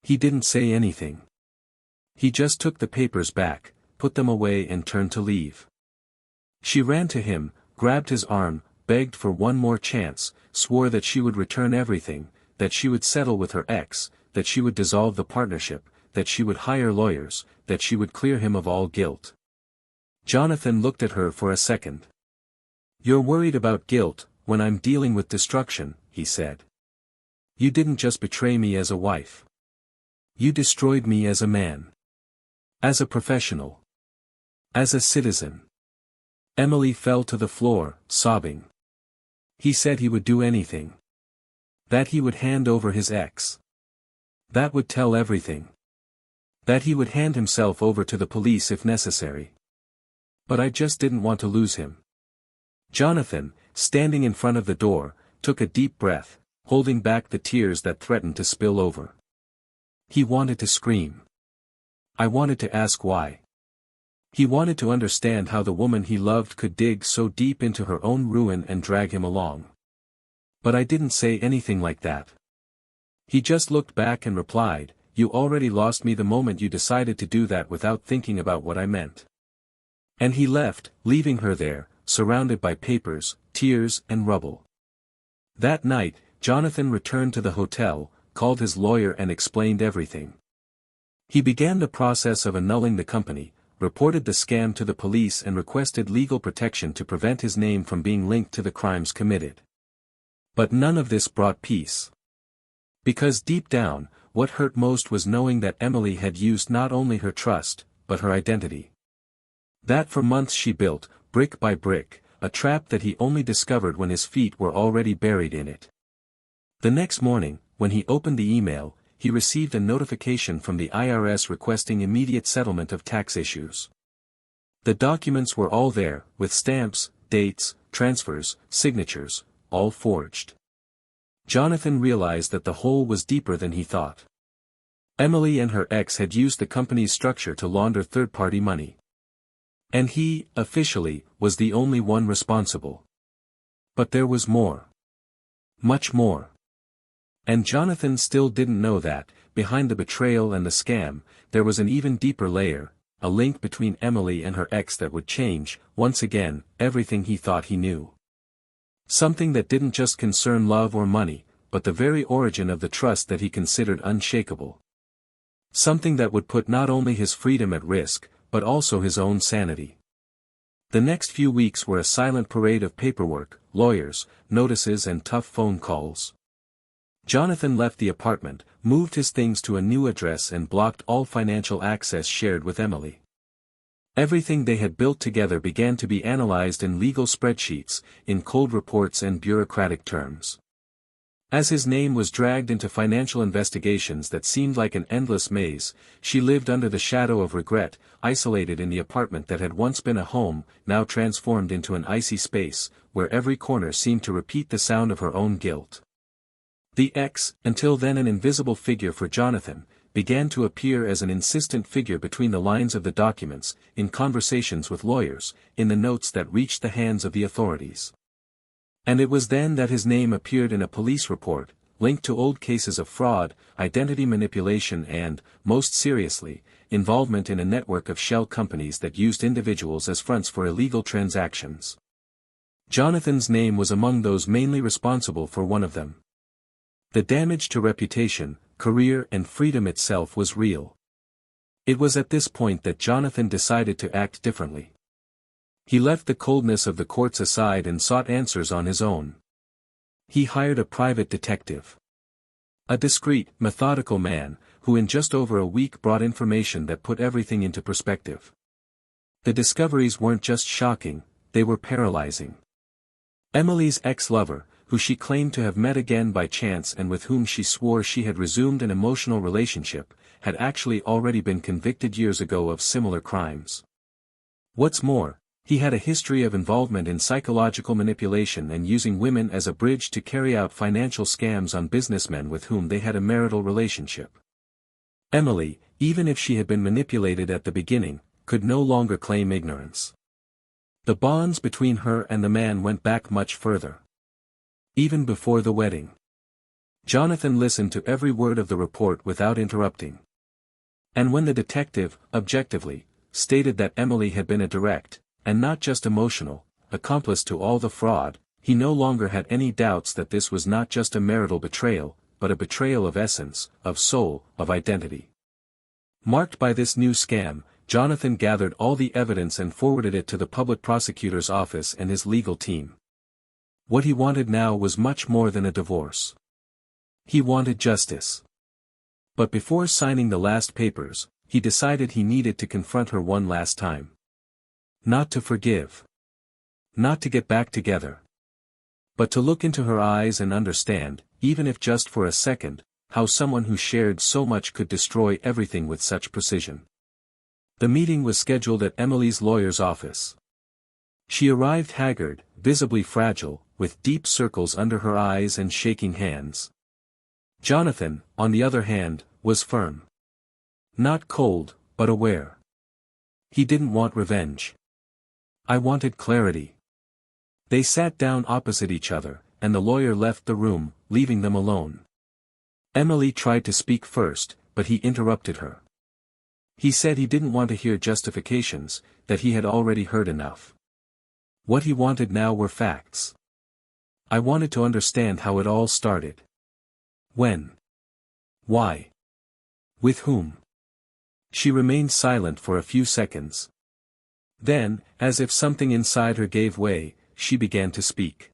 He didn't say anything. He just took the papers back, put them away and turned to leave. She ran to him, grabbed his arm, begged for one more chance, swore that she would return everything, that she would settle with her ex, that she would dissolve the partnership, that she would hire lawyers, that she would clear him of all guilt. Jonathan looked at her for a second. "You're worried about guilt, when I'm dealing with destruction," he said. "You didn't just betray me as a wife. You destroyed me as a man. As a professional. As a citizen. Emily fell to the floor, sobbing. He said he would do anything. That he would hand over his ex. That would tell everything. That he would hand himself over to the police if necessary. But I just didn't want to lose him. Jonathan, standing in front of the door, took a deep breath, holding back the tears that threatened to spill over. He wanted to scream. I wanted to ask why. He wanted to understand how the woman he loved could dig so deep into her own ruin and drag him along. But I didn't say anything like that. He just looked back and replied, "You already lost me the moment you decided to do that without thinking about what I meant." And he left, leaving her there, surrounded by papers, tears and rubble. That night, Jonathan returned to the hotel, called his lawyer and explained everything. He began the process of annulling the company, reported the scam to the police and requested legal protection to prevent his name from being linked to the crimes committed. But none of this brought peace. Because deep down, what hurt most was knowing that Emily had used not only her trust, but her identity. That for months she built, brick by brick, a trap that he only discovered when his feet were already buried in it. The next morning, when he opened the email, he received a notification from the IRS requesting immediate settlement of tax issues. The documents were all there, with stamps, dates, transfers, signatures, all forged. Jonathan realized that the hole was deeper than he thought. Emily and her ex had used the company's structure to launder third-party money. And he, officially, was the only one responsible. But there was more. Much more. And Jonathan still didn't know that, behind the betrayal and the scam, there was an even deeper layer, a link between Emily and her ex that would change, once again, everything he thought he knew. Something that didn't just concern love or money, but the very origin of the trust that he considered unshakable. Something that would put not only his freedom at risk, but also his own sanity. The next few weeks were a silent parade of paperwork, lawyers, notices and tough phone calls. Jonathan left the apartment, moved his things to a new address and blocked all financial access shared with Emily. Everything they had built together began to be analyzed in legal spreadsheets, in cold reports and bureaucratic terms. As his name was dragged into financial investigations that seemed like an endless maze, she lived under the shadow of regret, isolated in the apartment that had once been a home, now transformed into an icy space, where every corner seemed to repeat the sound of her own guilt. The ex, until then an invisible figure for Jonathan, began to appear as an insistent figure between the lines of the documents, in conversations with lawyers, in the notes that reached the hands of the authorities. And it was then that his name appeared in a police report, linked to old cases of fraud, identity manipulation and, most seriously, involvement in a network of shell companies that used individuals as fronts for illegal transactions. Jonathan's name was among those mainly responsible for one of them. The damage to reputation, career and freedom itself was real. It was at this point that Jonathan decided to act differently. He left the coldness of the courts aside and sought answers on his own. He hired a private detective. A discreet, methodical man, who in just over a week brought information that put everything into perspective. The discoveries weren't just shocking, they were paralyzing. Emily's ex-lover, who she claimed to have met again by chance and with whom she swore she had resumed an emotional relationship, had actually already been convicted years ago of similar crimes. What's more, he had a history of involvement in psychological manipulation and using women as a bridge to carry out financial scams on businessmen with whom they had a marital relationship. Emily, even if she had been manipulated at the beginning, could no longer claim ignorance. The bonds between her and the man went back much further. Even before the wedding. Jonathan listened to every word of the report without interrupting. And when the detective, objectively, stated that Emily had been a direct, and not just emotional, accomplice to all the fraud, he no longer had any doubts that this was not just a marital betrayal, but a betrayal of essence, of soul, of identity. Marked by this new scam, Jonathan gathered all the evidence and forwarded it to the public prosecutor's office and his legal team. What he wanted now was much more than a divorce. He wanted justice. But before signing the last papers, he decided he needed to confront her one last time. Not to forgive. Not to get back together. But to look into her eyes and understand, even if just for a second, how someone who shared so much could destroy everything with such precision. The meeting was scheduled at Emily's lawyer's office. She arrived haggard, visibly fragile, with deep circles under her eyes and shaking hands. Jonathan, on the other hand, was firm. Not cold, but aware. He didn't want revenge. I wanted clarity. They sat down opposite each other, and the lawyer left the room, leaving them alone. Emily tried to speak first, but he interrupted her. He said he didn't want to hear justifications, that he had already heard enough. What he wanted now were facts. I wanted to understand how it all started. When? Why? With whom? She remained silent for a few seconds. Then, as if something inside her gave way, she began to speak.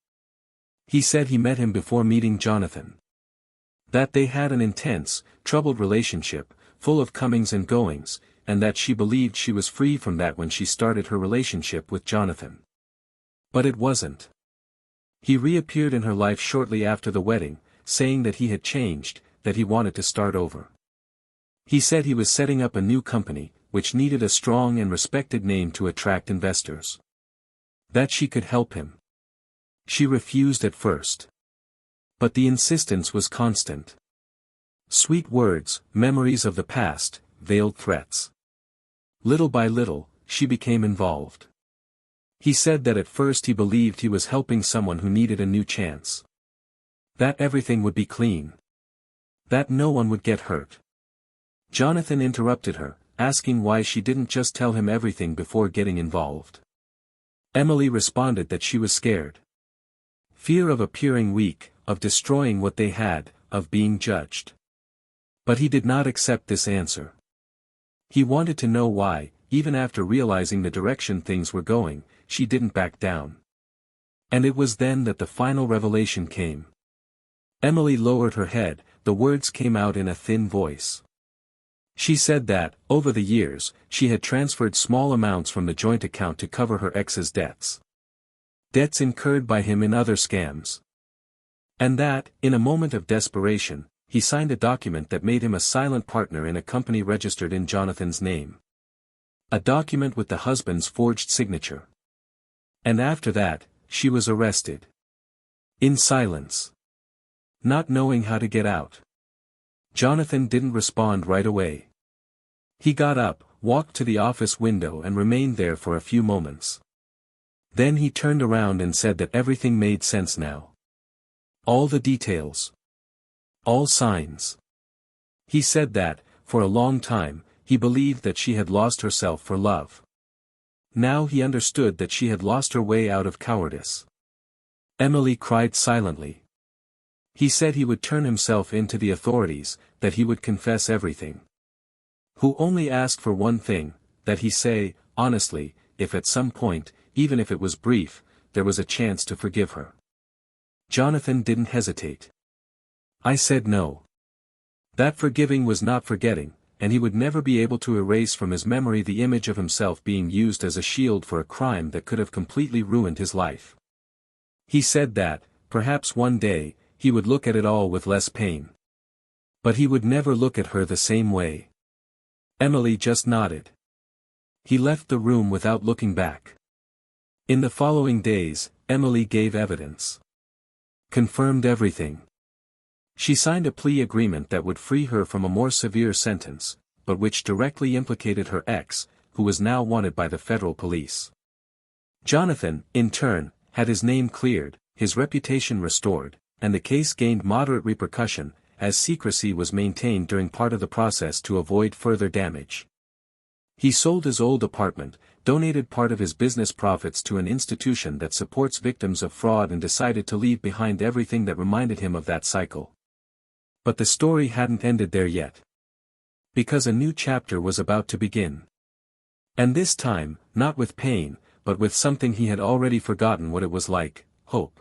He said he met him before meeting Jonathan. That they had an intense, troubled relationship, full of comings and goings, and that she believed she was free from that when she started her relationship with Jonathan. But it wasn't. He reappeared in her life shortly after the wedding, saying that he had changed, that he wanted to start over. He said he was setting up a new company, which needed a strong and respected name to attract investors. That she could help him. She refused at first. But the insistence was constant. Sweet words, memories of the past, veiled threats. Little by little, she became involved. He said that at first he believed he was helping someone who needed a new chance. That everything would be clean. That no one would get hurt. Jonathan interrupted her, asking why she didn't just tell him everything before getting involved. Emily responded that she was scared. Fear of appearing weak, of destroying what they had, of being judged. But he did not accept this answer. He wanted to know why, even after realizing the direction things were going, she didn't back down. And it was then that the final revelation came. Emily lowered her head, the words came out in a thin voice. She said that, over the years, she had transferred small amounts from the joint account to cover her ex's debts. Debts incurred by him in other scams. And that, in a moment of desperation, he signed a document that made him a silent partner in a company registered in Jonathan's name. A document with the husband's forged signature. And after that, she was arrested. In silence. Not knowing how to get out. Jonathan didn't respond right away. He got up, walked to the office window and remained there for a few moments. Then he turned around and said that everything made sense now. All the details. All signs. He said that, for a long time, he believed that she had lost herself for love. Now he understood that she had lost her way out of cowardice. Emily cried silently. He said he would turn himself in to the authorities, that he would confess everything. Who only asked for one thing, that he say, honestly, if at some point, even if it was brief, there was a chance to forgive her. Jonathan didn't hesitate. I said no. That forgiving was not forgetting, and he would never be able to erase from his memory the image of himself being used as a shield for a crime that could have completely ruined his life. He said that, perhaps one day, he would look at it all with less pain. But he would never look at her the same way. Emily just nodded. He left the room without looking back. In the following days, Emily gave evidence. Confirmed everything. She signed a plea agreement that would free her from a more severe sentence, but which directly implicated her ex, who was now wanted by the federal police. Jonathan, in turn, had his name cleared, his reputation restored, and the case gained moderate repercussion, as secrecy was maintained during part of the process to avoid further damage. He sold his old apartment, donated part of his business profits to an institution that supports victims of fraud and decided to leave behind everything that reminded him of that cycle. But the story hadn't ended there yet. Because a new chapter was about to begin. And this time, not with pain, but with something he had already forgotten what it was like, hope.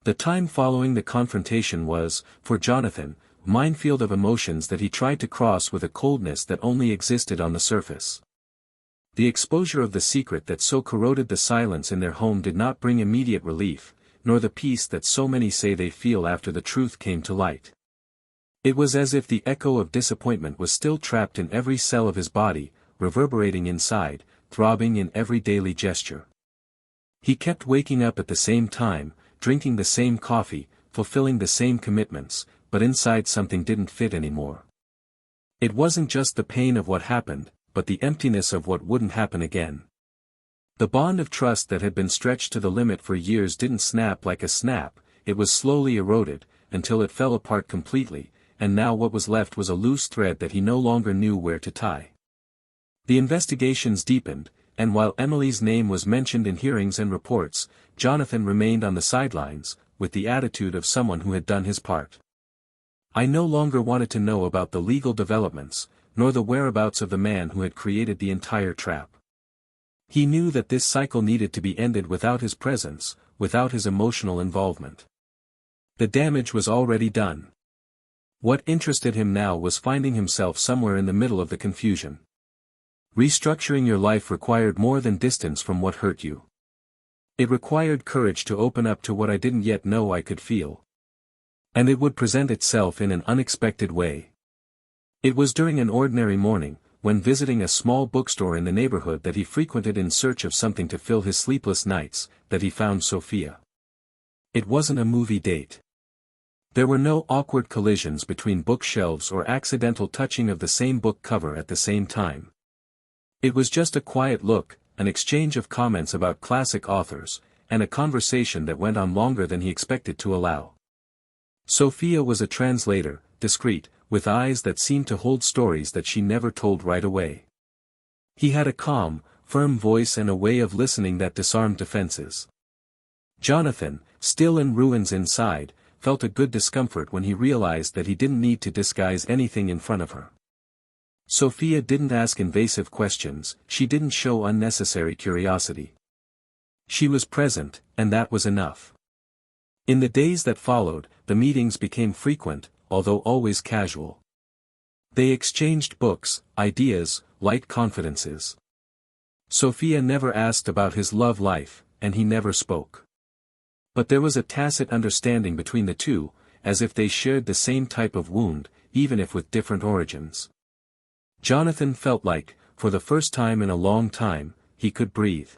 The time following the confrontation was, for Jonathan, minefield of emotions that he tried to cross with a coldness that only existed on the surface. The exposure of the secret that so corroded the silence in their home did not bring immediate relief, nor the peace that so many say they feel after the truth came to light. It was as if the echo of disappointment was still trapped in every cell of his body, reverberating inside, throbbing in every daily gesture. He kept waking up at the same time, drinking the same coffee, fulfilling the same commitments, but inside something didn't fit anymore. It wasn't just the pain of what happened, but the emptiness of what wouldn't happen again. The bond of trust that had been stretched to the limit for years didn't snap like a snap, it was slowly eroded, until it fell apart completely, and now what was left was a loose thread that he no longer knew where to tie. The investigations deepened, and while Emily's name was mentioned in hearings and reports, Jonathan remained on the sidelines, with the attitude of someone who had done his part. I no longer wanted to know about the legal developments, nor the whereabouts of the man who had created the entire trap. He knew that this cycle needed to be ended without his presence, without his emotional involvement. The damage was already done. What interested him now was finding himself somewhere in the middle of the confusion. Restructuring your life required more than distance from what hurt you. It required courage to open up to what I didn't yet know I could feel. And it would present itself in an unexpected way. It was during an ordinary morning, when visiting a small bookstore in the neighborhood that he frequented in search of something to fill his sleepless nights, that he found Sophia. It wasn't a movie date. There were no awkward collisions between bookshelves or accidental touching of the same book cover at the same time. It was just a quiet look, an exchange of comments about classic authors, and a conversation that went on longer than he expected to allow. Sophia was a translator, discreet, with eyes that seemed to hold stories that she never told right away. He had a calm, firm voice and a way of listening that disarmed defenses. Jonathan, still in ruins inside, felt a good discomfort when he realized that he didn't need to disguise anything in front of her. Sophia didn't ask invasive questions, she didn't show unnecessary curiosity. She was present, and that was enough. In the days that followed, the meetings became frequent, although always casual. They exchanged books, ideas, light confidences. Sophia never asked about his love life, and he never spoke. But there was a tacit understanding between the two, as if they shared the same type of wound, even if with different origins. Jonathan felt like, for the first time in a long time, he could breathe.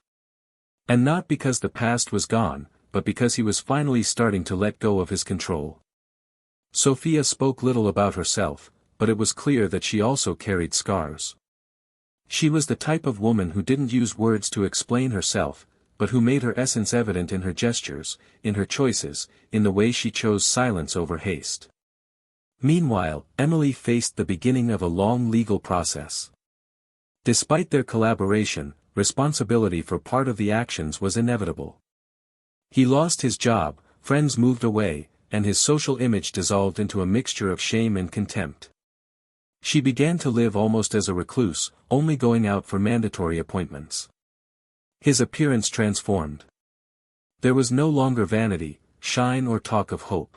And not because the past was gone, but because he was finally starting to let go of his control. Sophia spoke little about herself, but it was clear that she also carried scars. She was the type of woman who didn't use words to explain herself, but who made her essence evident in her gestures, in her choices, in the way she chose silence over haste. Meanwhile, Emily faced the beginning of a long legal process. Despite their collaboration, responsibility for part of the actions was inevitable. He lost his job, friends moved away, and his social image dissolved into a mixture of shame and contempt. She began to live almost as a recluse, only going out for mandatory appointments. His appearance transformed. There was no longer vanity, shine or talk of hope.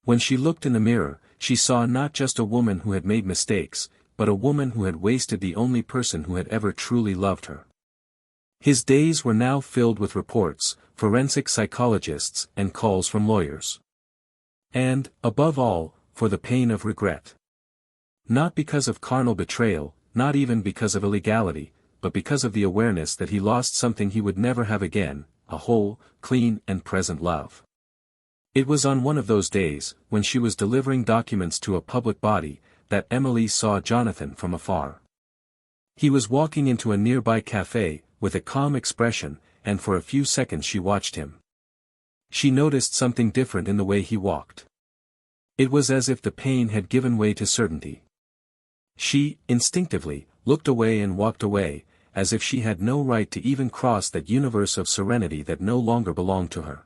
When she looked in the mirror, she saw not just a woman who had made mistakes, but a woman who had wasted the only person who had ever truly loved her. His days were now filled with reports, forensic psychologists, and calls from lawyers. And, above all, for the pain of regret. Not because of carnal betrayal, not even because of illegality, but because of the awareness that he lost something he would never have again, a whole, clean and present love. It was on one of those days, when she was delivering documents to a public body, that Emily saw Jonathan from afar. He was walking into a nearby cafe, with a calm expression, and for a few seconds she watched him. She noticed something different in the way he walked. It was as if the pain had given way to certainty. She, instinctively, looked away and walked away, as if she had no right to even cross that universe of serenity that no longer belonged to her.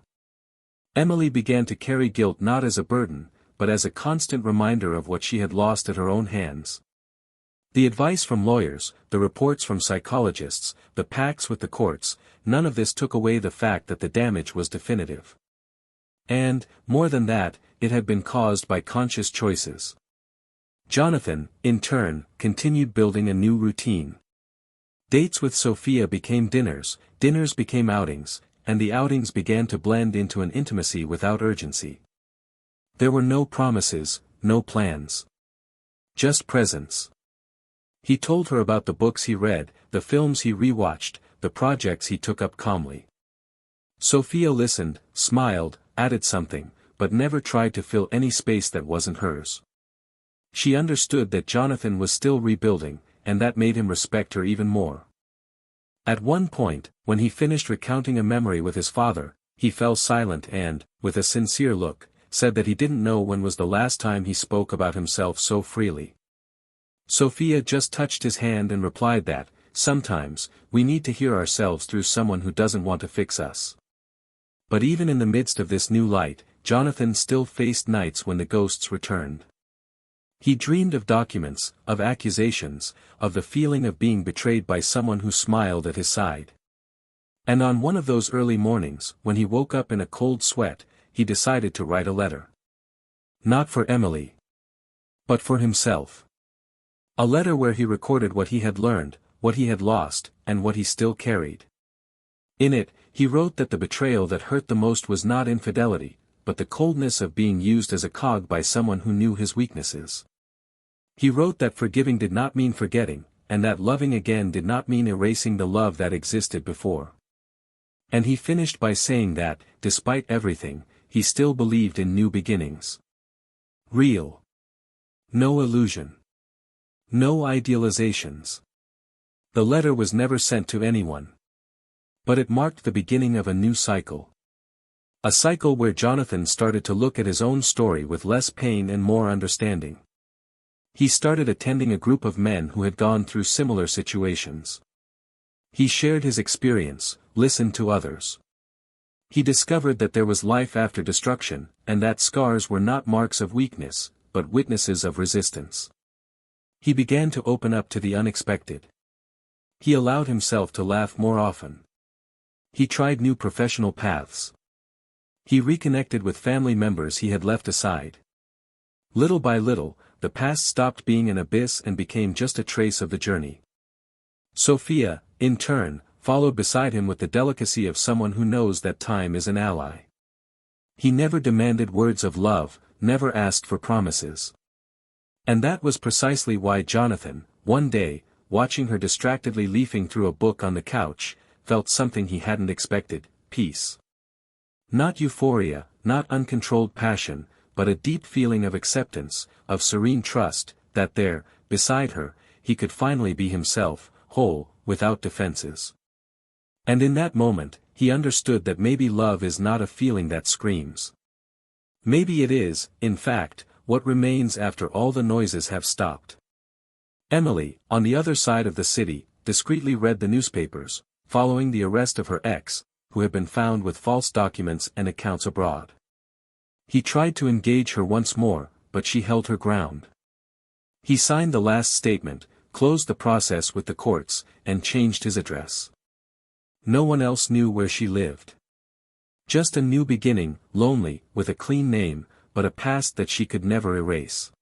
Emily began to carry guilt not as a burden, but as a constant reminder of what she had lost at her own hands. The advice from lawyers, the reports from psychologists, the pacts with the courts, none of this took away the fact that the damage was definitive. And, more than that, it had been caused by conscious choices. Jonathan, in turn, continued building a new routine. Dates with Sophia became dinners, dinners became outings, and the outings began to blend into an intimacy without urgency. There were no promises, no plans. Just presence. He told her about the books he read, the films he rewatched, the projects he took up calmly. Sophia listened, smiled, added something, but never tried to fill any space that wasn't hers. She understood that Jonathan was still rebuilding, and that made him respect her even more. At one point, when he finished recounting a memory with his father, he fell silent and, with a sincere look, said that he didn't know when was the last time he spoke about himself so freely. Sophia just touched his hand and replied that, sometimes, we need to hear ourselves through someone who doesn't want to fix us. But even in the midst of this new light, Jonathan still faced nights when the ghosts returned. He dreamed of documents, of accusations, of the feeling of being betrayed by someone who smiled at his side. And on one of those early mornings, when he woke up in a cold sweat, he decided to write a letter. Not for Emily, but for himself. A letter where he recorded what he had learned, what he had lost, and what he still carried. In it, he wrote that the betrayal that hurt the most was not infidelity, but the coldness of being used as a cog by someone who knew his weaknesses. He wrote that forgiving did not mean forgetting, and that loving again did not mean erasing the love that existed before. And he finished by saying that, despite everything, he still believed in new beginnings. Real. No illusion. No idealizations. The letter was never sent to anyone. But it marked the beginning of a new cycle. A cycle where Jonathan started to look at his own story with less pain and more understanding. He started attending a group of men who had gone through similar situations. He shared his experience, listened to others. He discovered that there was life after destruction, and that scars were not marks of weakness, but witnesses of resistance. He began to open up to the unexpected. He allowed himself to laugh more often. He tried new professional paths. He reconnected with family members he had left aside. Little by little, the past stopped being an abyss and became just a trace of the journey. Sophia, in turn, followed beside him with the delicacy of someone who knows that time is an ally. He never demanded words of love, never asked for promises. And that was precisely why Jonathan, one day, watching her distractedly leafing through a book on the couch, felt something he hadn't expected: peace. Not euphoria, not uncontrolled passion, but a deep feeling of acceptance, of serene trust, that there, beside her, he could finally be himself, whole, without defenses. And in that moment, he understood that maybe love is not a feeling that screams. Maybe it is, in fact, what remains after all the noises have stopped. Emily, on the other side of the city, discreetly read the newspapers, following the arrest of her ex, who had been found with false documents and accounts abroad. He tried to engage her once more, but she held her ground. He signed the last statement, closed the process with the courts, and changed his address. No one else knew where she lived. Just a new beginning, lonely, with a clean name, but a past that she could never erase.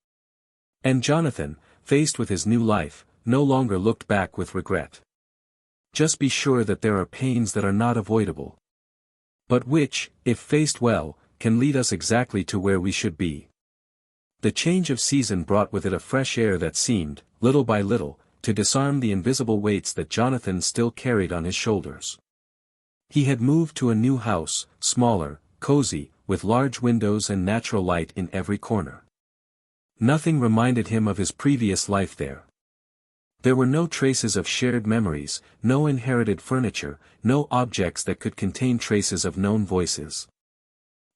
And Jonathan, faced with his new life, no longer looked back with regret. Just be sure that there are pains that are not avoidable, but which, if faced well, can lead us exactly to where we should be. The change of season brought with it a fresh air that seemed, little by little, to disarm the invisible weights that Jonathan still carried on his shoulders. He had moved to a new house, smaller, cozy, with large windows and natural light in every corner. Nothing reminded him of his previous life there. There were no traces of shared memories, no inherited furniture, no objects that could contain traces of known voices.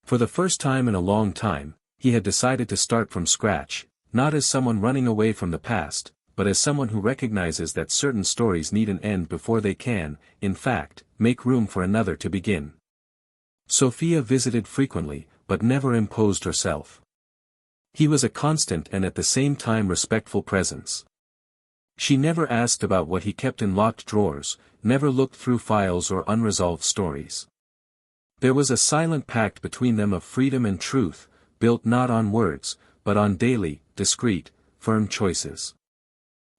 For the first time in a long time, he had decided to start from scratch, not as someone running away from the past, but as someone who recognizes that certain stories need an end before they can, in fact, make room for another to begin. Sophia visited frequently, but never imposed herself. He was a constant and at the same time respectful presence. She never asked about what he kept in locked drawers, never looked through files or unresolved stories. There was a silent pact between them of freedom and truth, built not on words, but on daily, discreet, firm choices.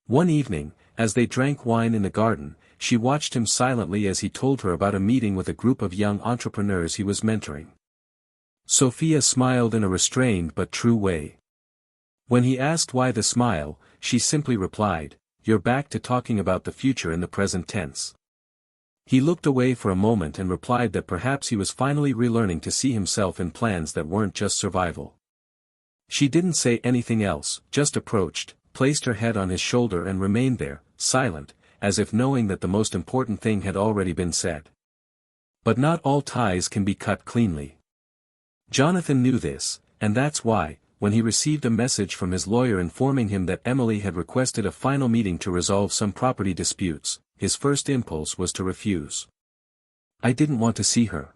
One evening, as they drank wine in the garden, she watched him silently as he told her about a meeting with a group of young entrepreneurs he was mentoring. Sophia smiled in a restrained but true way. When he asked why the smile, she simply replied, "You're back to talking about the future in the present tense." He looked away for a moment and replied that perhaps he was finally relearning to see himself in plans that weren't just survival. She didn't say anything else, just approached, placed her head on his shoulder and remained there, silent, as if knowing that the most important thing had already been said. But not all ties can be cut cleanly. Jonathan knew this, and that's why, when he received a message from his lawyer informing him that Emily had requested a final meeting to resolve some property disputes, his first impulse was to refuse. I didn't want to see her.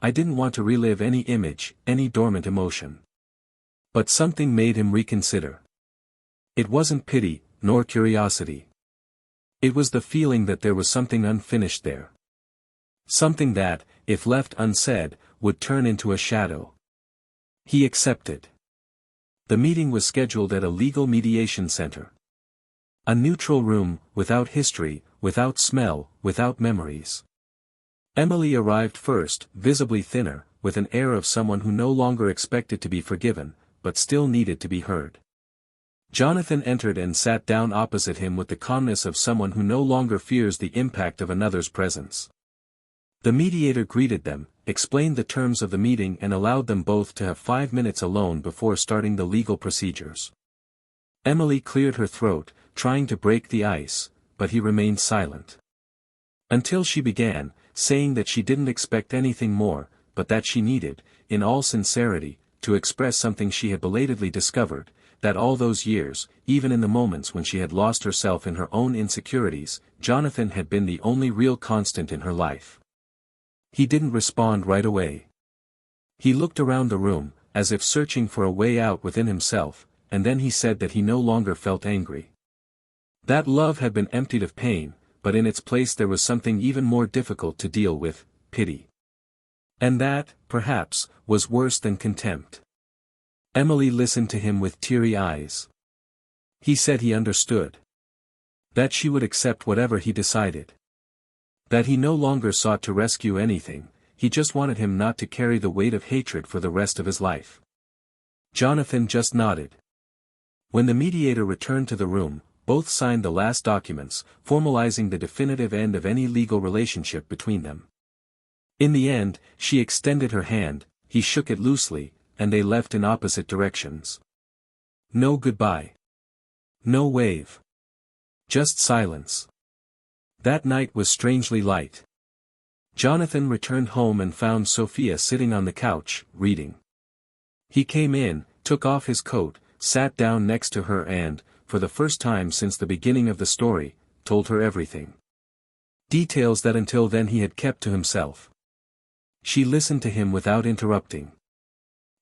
I didn't want to relive any image, any dormant emotion. But something made him reconsider. It wasn't pity, nor curiosity. It was the feeling that there was something unfinished there. Something that, if left unsaid, would turn into a shadow. He accepted. The meeting was scheduled at a legal mediation center. A neutral room, without history, without smell, without memories. Emily arrived first, visibly thinner, with an air of someone who no longer expected to be forgiven, but still needed to be heard. Jonathan entered and sat down opposite him with the calmness of someone who no longer fears the impact of another's presence. The mediator greeted them, explained the terms of the meeting and allowed them both to have 5 minutes alone before starting the legal procedures. Emily cleared her throat, trying to break the ice, but he remained silent. Until she began, saying that she didn't expect anything more, but that she needed, in all sincerity, to express something she had belatedly discovered, that all those years, even in the moments when she had lost herself in her own insecurities, Jonathan had been the only real constant in her life. He didn't respond right away. He looked around the room, as if searching for a way out within himself, and then he said that he no longer felt angry. That love had been emptied of pain, but in its place there was something even more difficult to deal with, pity. And that, perhaps, was worse than contempt. Emily listened to him with teary eyes. He said he understood. That she would accept whatever he decided. That he no longer sought to rescue anything, he just wanted him not to carry the weight of hatred for the rest of his life. Jonathan just nodded. When the mediator returned to the room, both signed the last documents, formalizing the definitive end of any legal relationship between them. In the end, she extended her hand, he shook it loosely, and they left in opposite directions. No goodbye. No wave. Just silence. That night was strangely light. Jonathan returned home and found Sophia sitting on the couch, reading. He came in, took off his coat, sat down next to her and, for the first time since the beginning of the story, told her everything. Details that until then he had kept to himself. She listened to him without interrupting.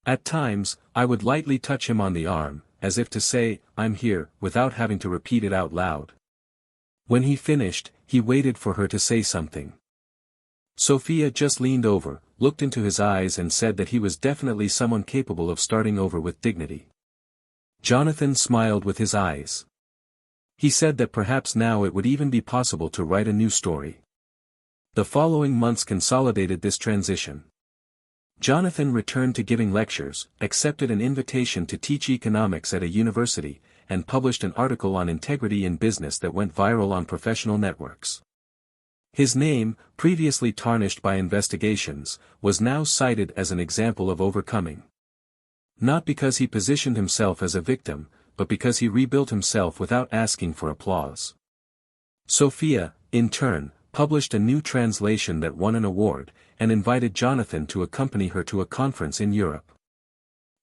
At times, I would lightly touch him on the arm, as if to say, "I'm here," without having to repeat it out loud. When he finished, he waited for her to say something. Sophia just leaned over, looked into his eyes and said that he was definitely someone capable of starting over with dignity. Jonathan smiled with his eyes. He said that perhaps now it would even be possible to write a new story. The following months consolidated this transition. Jonathan returned to giving lectures, accepted an invitation to teach economics at a university, and published an article on integrity in business that went viral on professional networks. His name, previously tarnished by investigations, was now cited as an example of overcoming. Not because he positioned himself as a victim, but because he rebuilt himself without asking for applause. Sophia, in turn, published a new translation that won an award, and invited Jonathan to accompany her to a conference in Europe.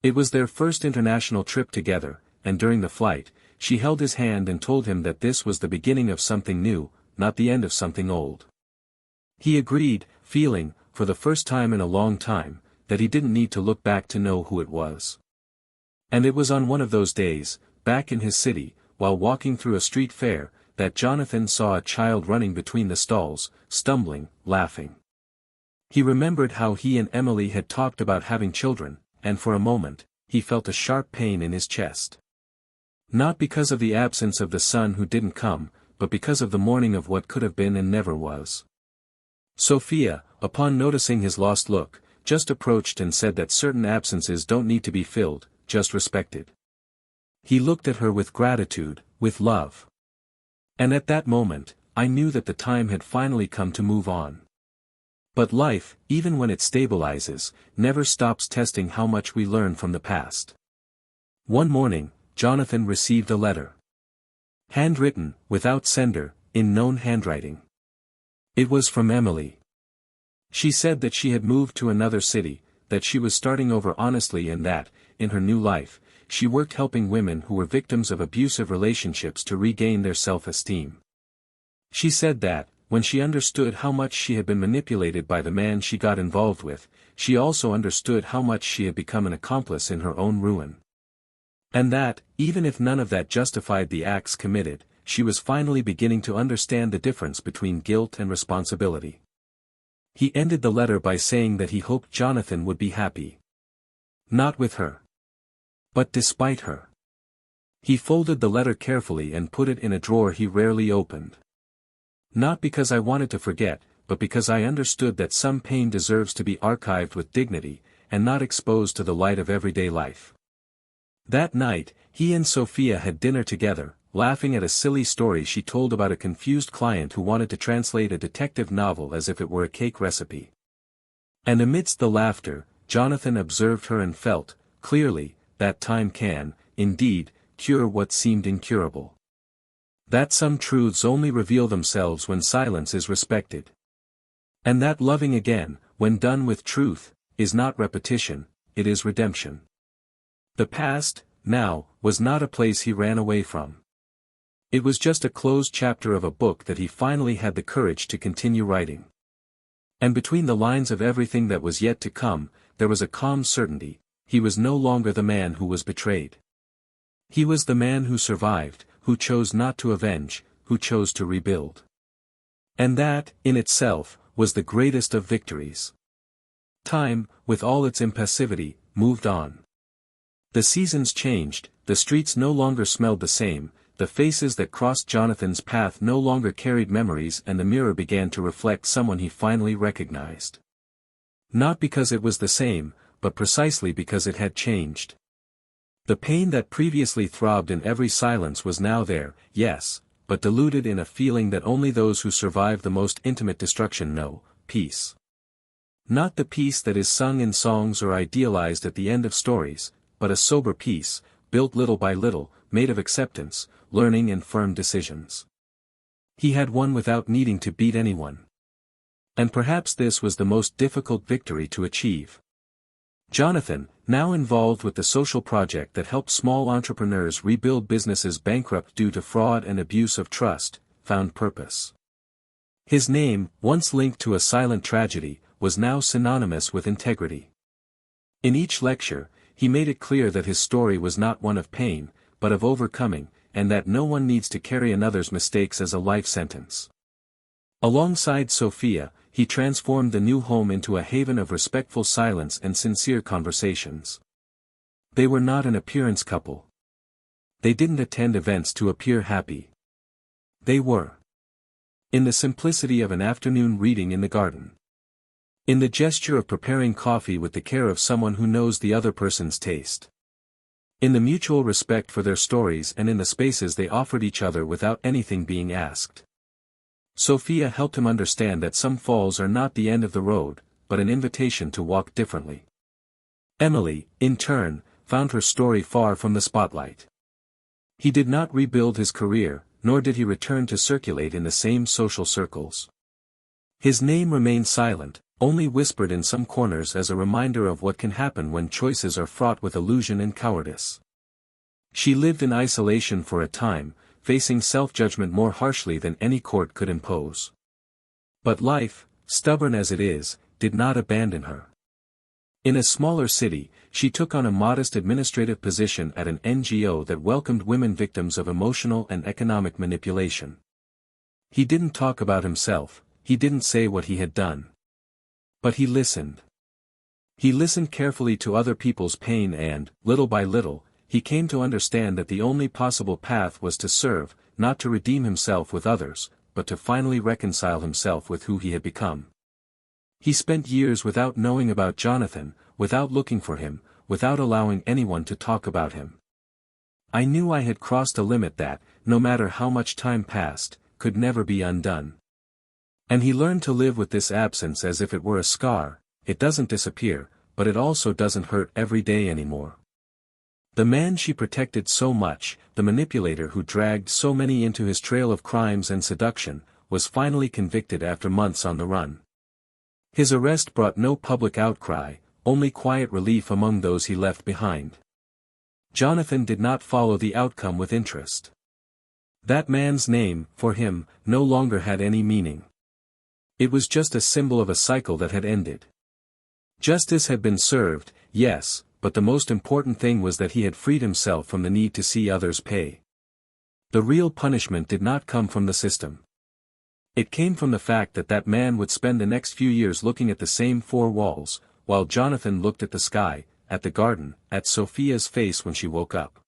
It was their first international trip together, and during the flight, she held his hand and told him that this was the beginning of something new, not the end of something old. He agreed, feeling, for the first time in a long time, that he didn't need to look back to know who it was. And it was on one of those days, back in his city, while walking through a street fair, that Jonathan saw a child running between the stalls, stumbling, laughing. He remembered how he and Emily had talked about having children, and for a moment, he felt a sharp pain in his chest. Not because of the absence of the son who didn't come, but because of the mourning of what could have been and never was. Sophia, upon noticing his lost look, just approached and said that certain absences don't need to be filled, just respected. He looked at her with gratitude, with love. And at that moment, I knew that the time had finally come to move on. But life, even when it stabilizes, never stops testing how much we learn from the past. One morning, Jonathan received a letter. Handwritten, without sender, in known handwriting. It was from Emily. She said that she had moved to another city, that she was starting over honestly and that, in her new life, she worked helping women who were victims of abusive relationships to regain their self-esteem. She said that, when she understood how much she had been manipulated by the man she got involved with, she also understood how much she had become an accomplice in her own ruin. And that, even if none of that justified the acts committed, she was finally beginning to understand the difference between guilt and responsibility. He ended the letter by saying that he hoped Jonathan would be happy. Not with her. But despite her. He folded the letter carefully and put it in a drawer he rarely opened. Not because I wanted to forget, but because I understood that some pain deserves to be archived with dignity, and not exposed to the light of everyday life. That night, he and Sophia had dinner together, laughing at a silly story she told about a confused client who wanted to translate a detective novel as if it were a cake recipe. And amidst the laughter, Jonathan observed her and felt, clearly, that time can, indeed, cure what seemed incurable. That some truths only reveal themselves when silence is respected. And that loving again, when done with truth, is not repetition, it is redemption. The past, now, was not a place he ran away from. It was just a closed chapter of a book that he finally had the courage to continue writing. And between the lines of everything that was yet to come, there was a calm certainty, he was no longer the man who was betrayed. He was the man who survived, who chose not to avenge, who chose to rebuild. And that, in itself, was the greatest of victories. Time, with all its impassivity, moved on. The seasons changed, the streets no longer smelled the same, the faces that crossed Jonathan's path no longer carried memories, and the mirror began to reflect someone he finally recognized. Not because it was the same, but precisely because it had changed. The pain that previously throbbed in every silence was now there, yes, but diluted in a feeling that only those who survive the most intimate destruction know, peace. Not the peace that is sung in songs or idealized at the end of stories, but a sober peace, built little by little, made of acceptance, learning and firm decisions. He had won without needing to beat anyone. And perhaps this was the most difficult victory to achieve. Jonathan, now involved with the social project that helped small entrepreneurs rebuild businesses bankrupt due to fraud and abuse of trust, found purpose. His name, once linked to a silent tragedy, was now synonymous with integrity. In each lecture, he made it clear that his story was not one of pain, but of overcoming, and that no one needs to carry another's mistakes as a life sentence. Alongside Sophia, he transformed the new home into a haven of respectful silence and sincere conversations. They were not an appearance couple. They didn't attend events to appear happy. They were. In the simplicity of an afternoon reading in the garden. In the gesture of preparing coffee with the care of someone who knows the other person's taste. In the mutual respect for their stories and in the spaces they offered each other without anything being asked. Sophia helped him understand that some falls are not the end of the road, but an invitation to walk differently. Emily, in turn, found her story far from the spotlight. He did not rebuild his career, nor did he return to circulate in the same social circles. His name remained silent, only whispered in some corners as a reminder of what can happen when choices are fraught with illusion and cowardice. She lived in isolation for a time, facing self-judgment more harshly than any court could impose. But life, stubborn as it is, did not abandon her. In a smaller city, she took on a modest administrative position at an NGO that welcomed women victims of emotional and economic manipulation. He didn't talk about himself, he didn't say what he had done. But he listened. He listened carefully to other people's pain and, little by little, he came to understand that the only possible path was to serve, not to redeem himself with others, but to finally reconcile himself with who he had become. He spent years without knowing about Jonathan, without looking for him, without allowing anyone to talk about him. I knew I had crossed a limit that, no matter how much time passed, could never be undone. And he learned to live with this absence as if it were a scar. It doesn't disappear, but it also doesn't hurt every day anymore. The man she protected so much, the manipulator who dragged so many into his trail of crimes and seduction, was finally convicted after months on the run. His arrest brought no public outcry, only quiet relief among those he left behind. Jonathan did not follow the outcome with interest. That man's name, for him, no longer had any meaning. It was just a symbol of a cycle that had ended. Justice had been served, yes, but the most important thing was that he had freed himself from the need to see others pay. The real punishment did not come from the system. It came from the fact that that man would spend the next few years looking at the same four walls, while Jonathan looked at the sky, at the garden, at Sophia's face when she woke up.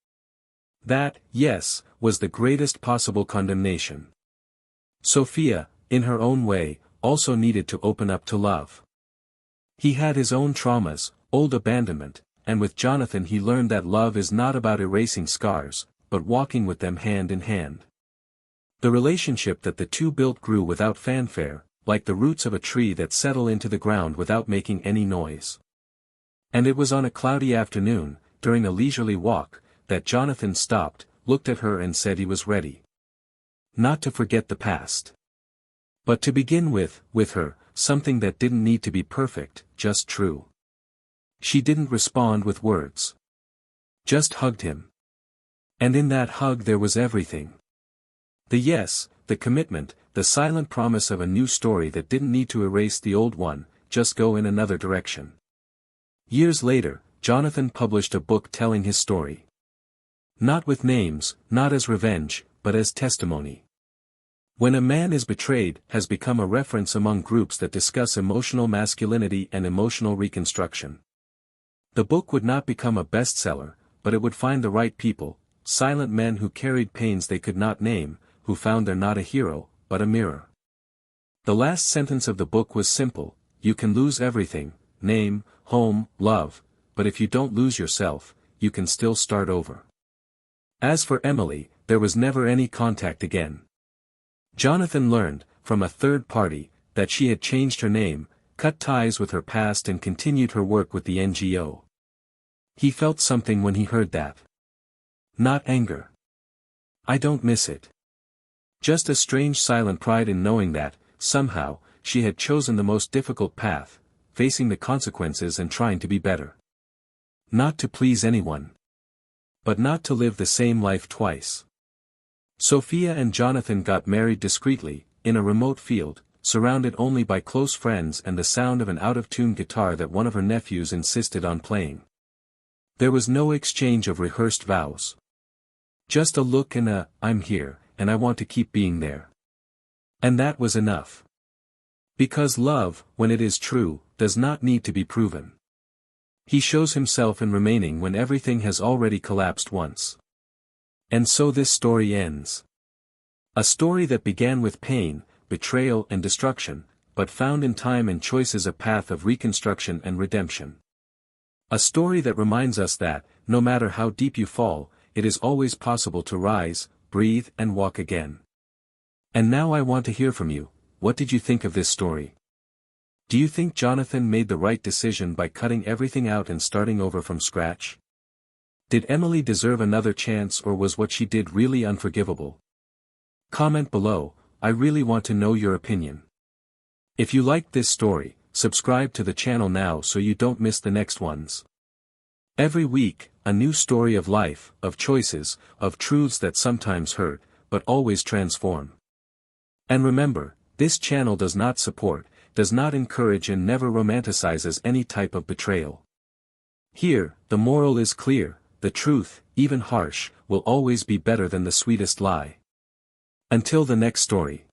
That, yes, was the greatest possible condemnation. Sophia, in her own way, also needed to open up to love. He had his own traumas, old abandonment, and with Jonathan he learned that love is not about erasing scars, but walking with them hand in hand. The relationship that the two built grew without fanfare, like the roots of a tree that settle into the ground without making any noise. And it was on a cloudy afternoon, during a leisurely walk, that Jonathan stopped, looked at her and said he was ready. Not to forget the past. But to begin with her, something that didn't need to be perfect, just true. She didn't respond with words. Just hugged him. And in that hug there was everything. The yes, the commitment, the silent promise of a new story that didn't need to erase the old one, just go in another direction. Years later, Jonathan published a book telling his story. Not with names, not as revenge, but as testimony. When a Man Is Betrayed has become a reference among groups that discuss emotional masculinity and emotional reconstruction. The book would not become a bestseller, but it would find the right people, silent men who carried pains they could not name, who found they're not a hero, but a mirror. The last sentence of the book was simple: you can lose everything, name, home, love, but if you don't lose yourself, you can still start over. As for Emily, there was never any contact again. Jonathan learned, from a third party, that she had changed her name, cut ties with her past and continued her work with the NGO. He felt something when he heard that. Not anger. I don't miss it. Just a strange silent pride in knowing that, somehow, she had chosen the most difficult path, facing the consequences and trying to be better. Not to please anyone. But not to live the same life twice. Sophia and Jonathan got married discreetly, in a remote field, surrounded only by close friends and the sound of an out-of-tune guitar that one of her nephews insisted on playing. There was no exchange of rehearsed vows. Just a look and a, I'm here, and I want to keep being there. And that was enough. Because love, when it is true, does not need to be proven. He shows himself in remaining when everything has already collapsed once. And so this story ends. A story that began with pain, betrayal and destruction, but found in time and choices a path of reconstruction and redemption. A story that reminds us that, no matter how deep you fall, it is always possible to rise, breathe and walk again. And now I want to hear from you. What did you think of this story? Do you think Jonathan made the right decision by cutting everything out and starting over from scratch? Did Emily deserve another chance, or was what she did really unforgivable? Comment below, I really want to know your opinion. If you liked this story, subscribe to the channel now so you don't miss the next ones. Every week, a new story of life, of choices, of truths that sometimes hurt, but always transform. And remember, this channel does not support, does not encourage and never romanticizes any type of betrayal. Here, the moral is clear: the truth, even harsh, will always be better than the sweetest lie. Until the next story.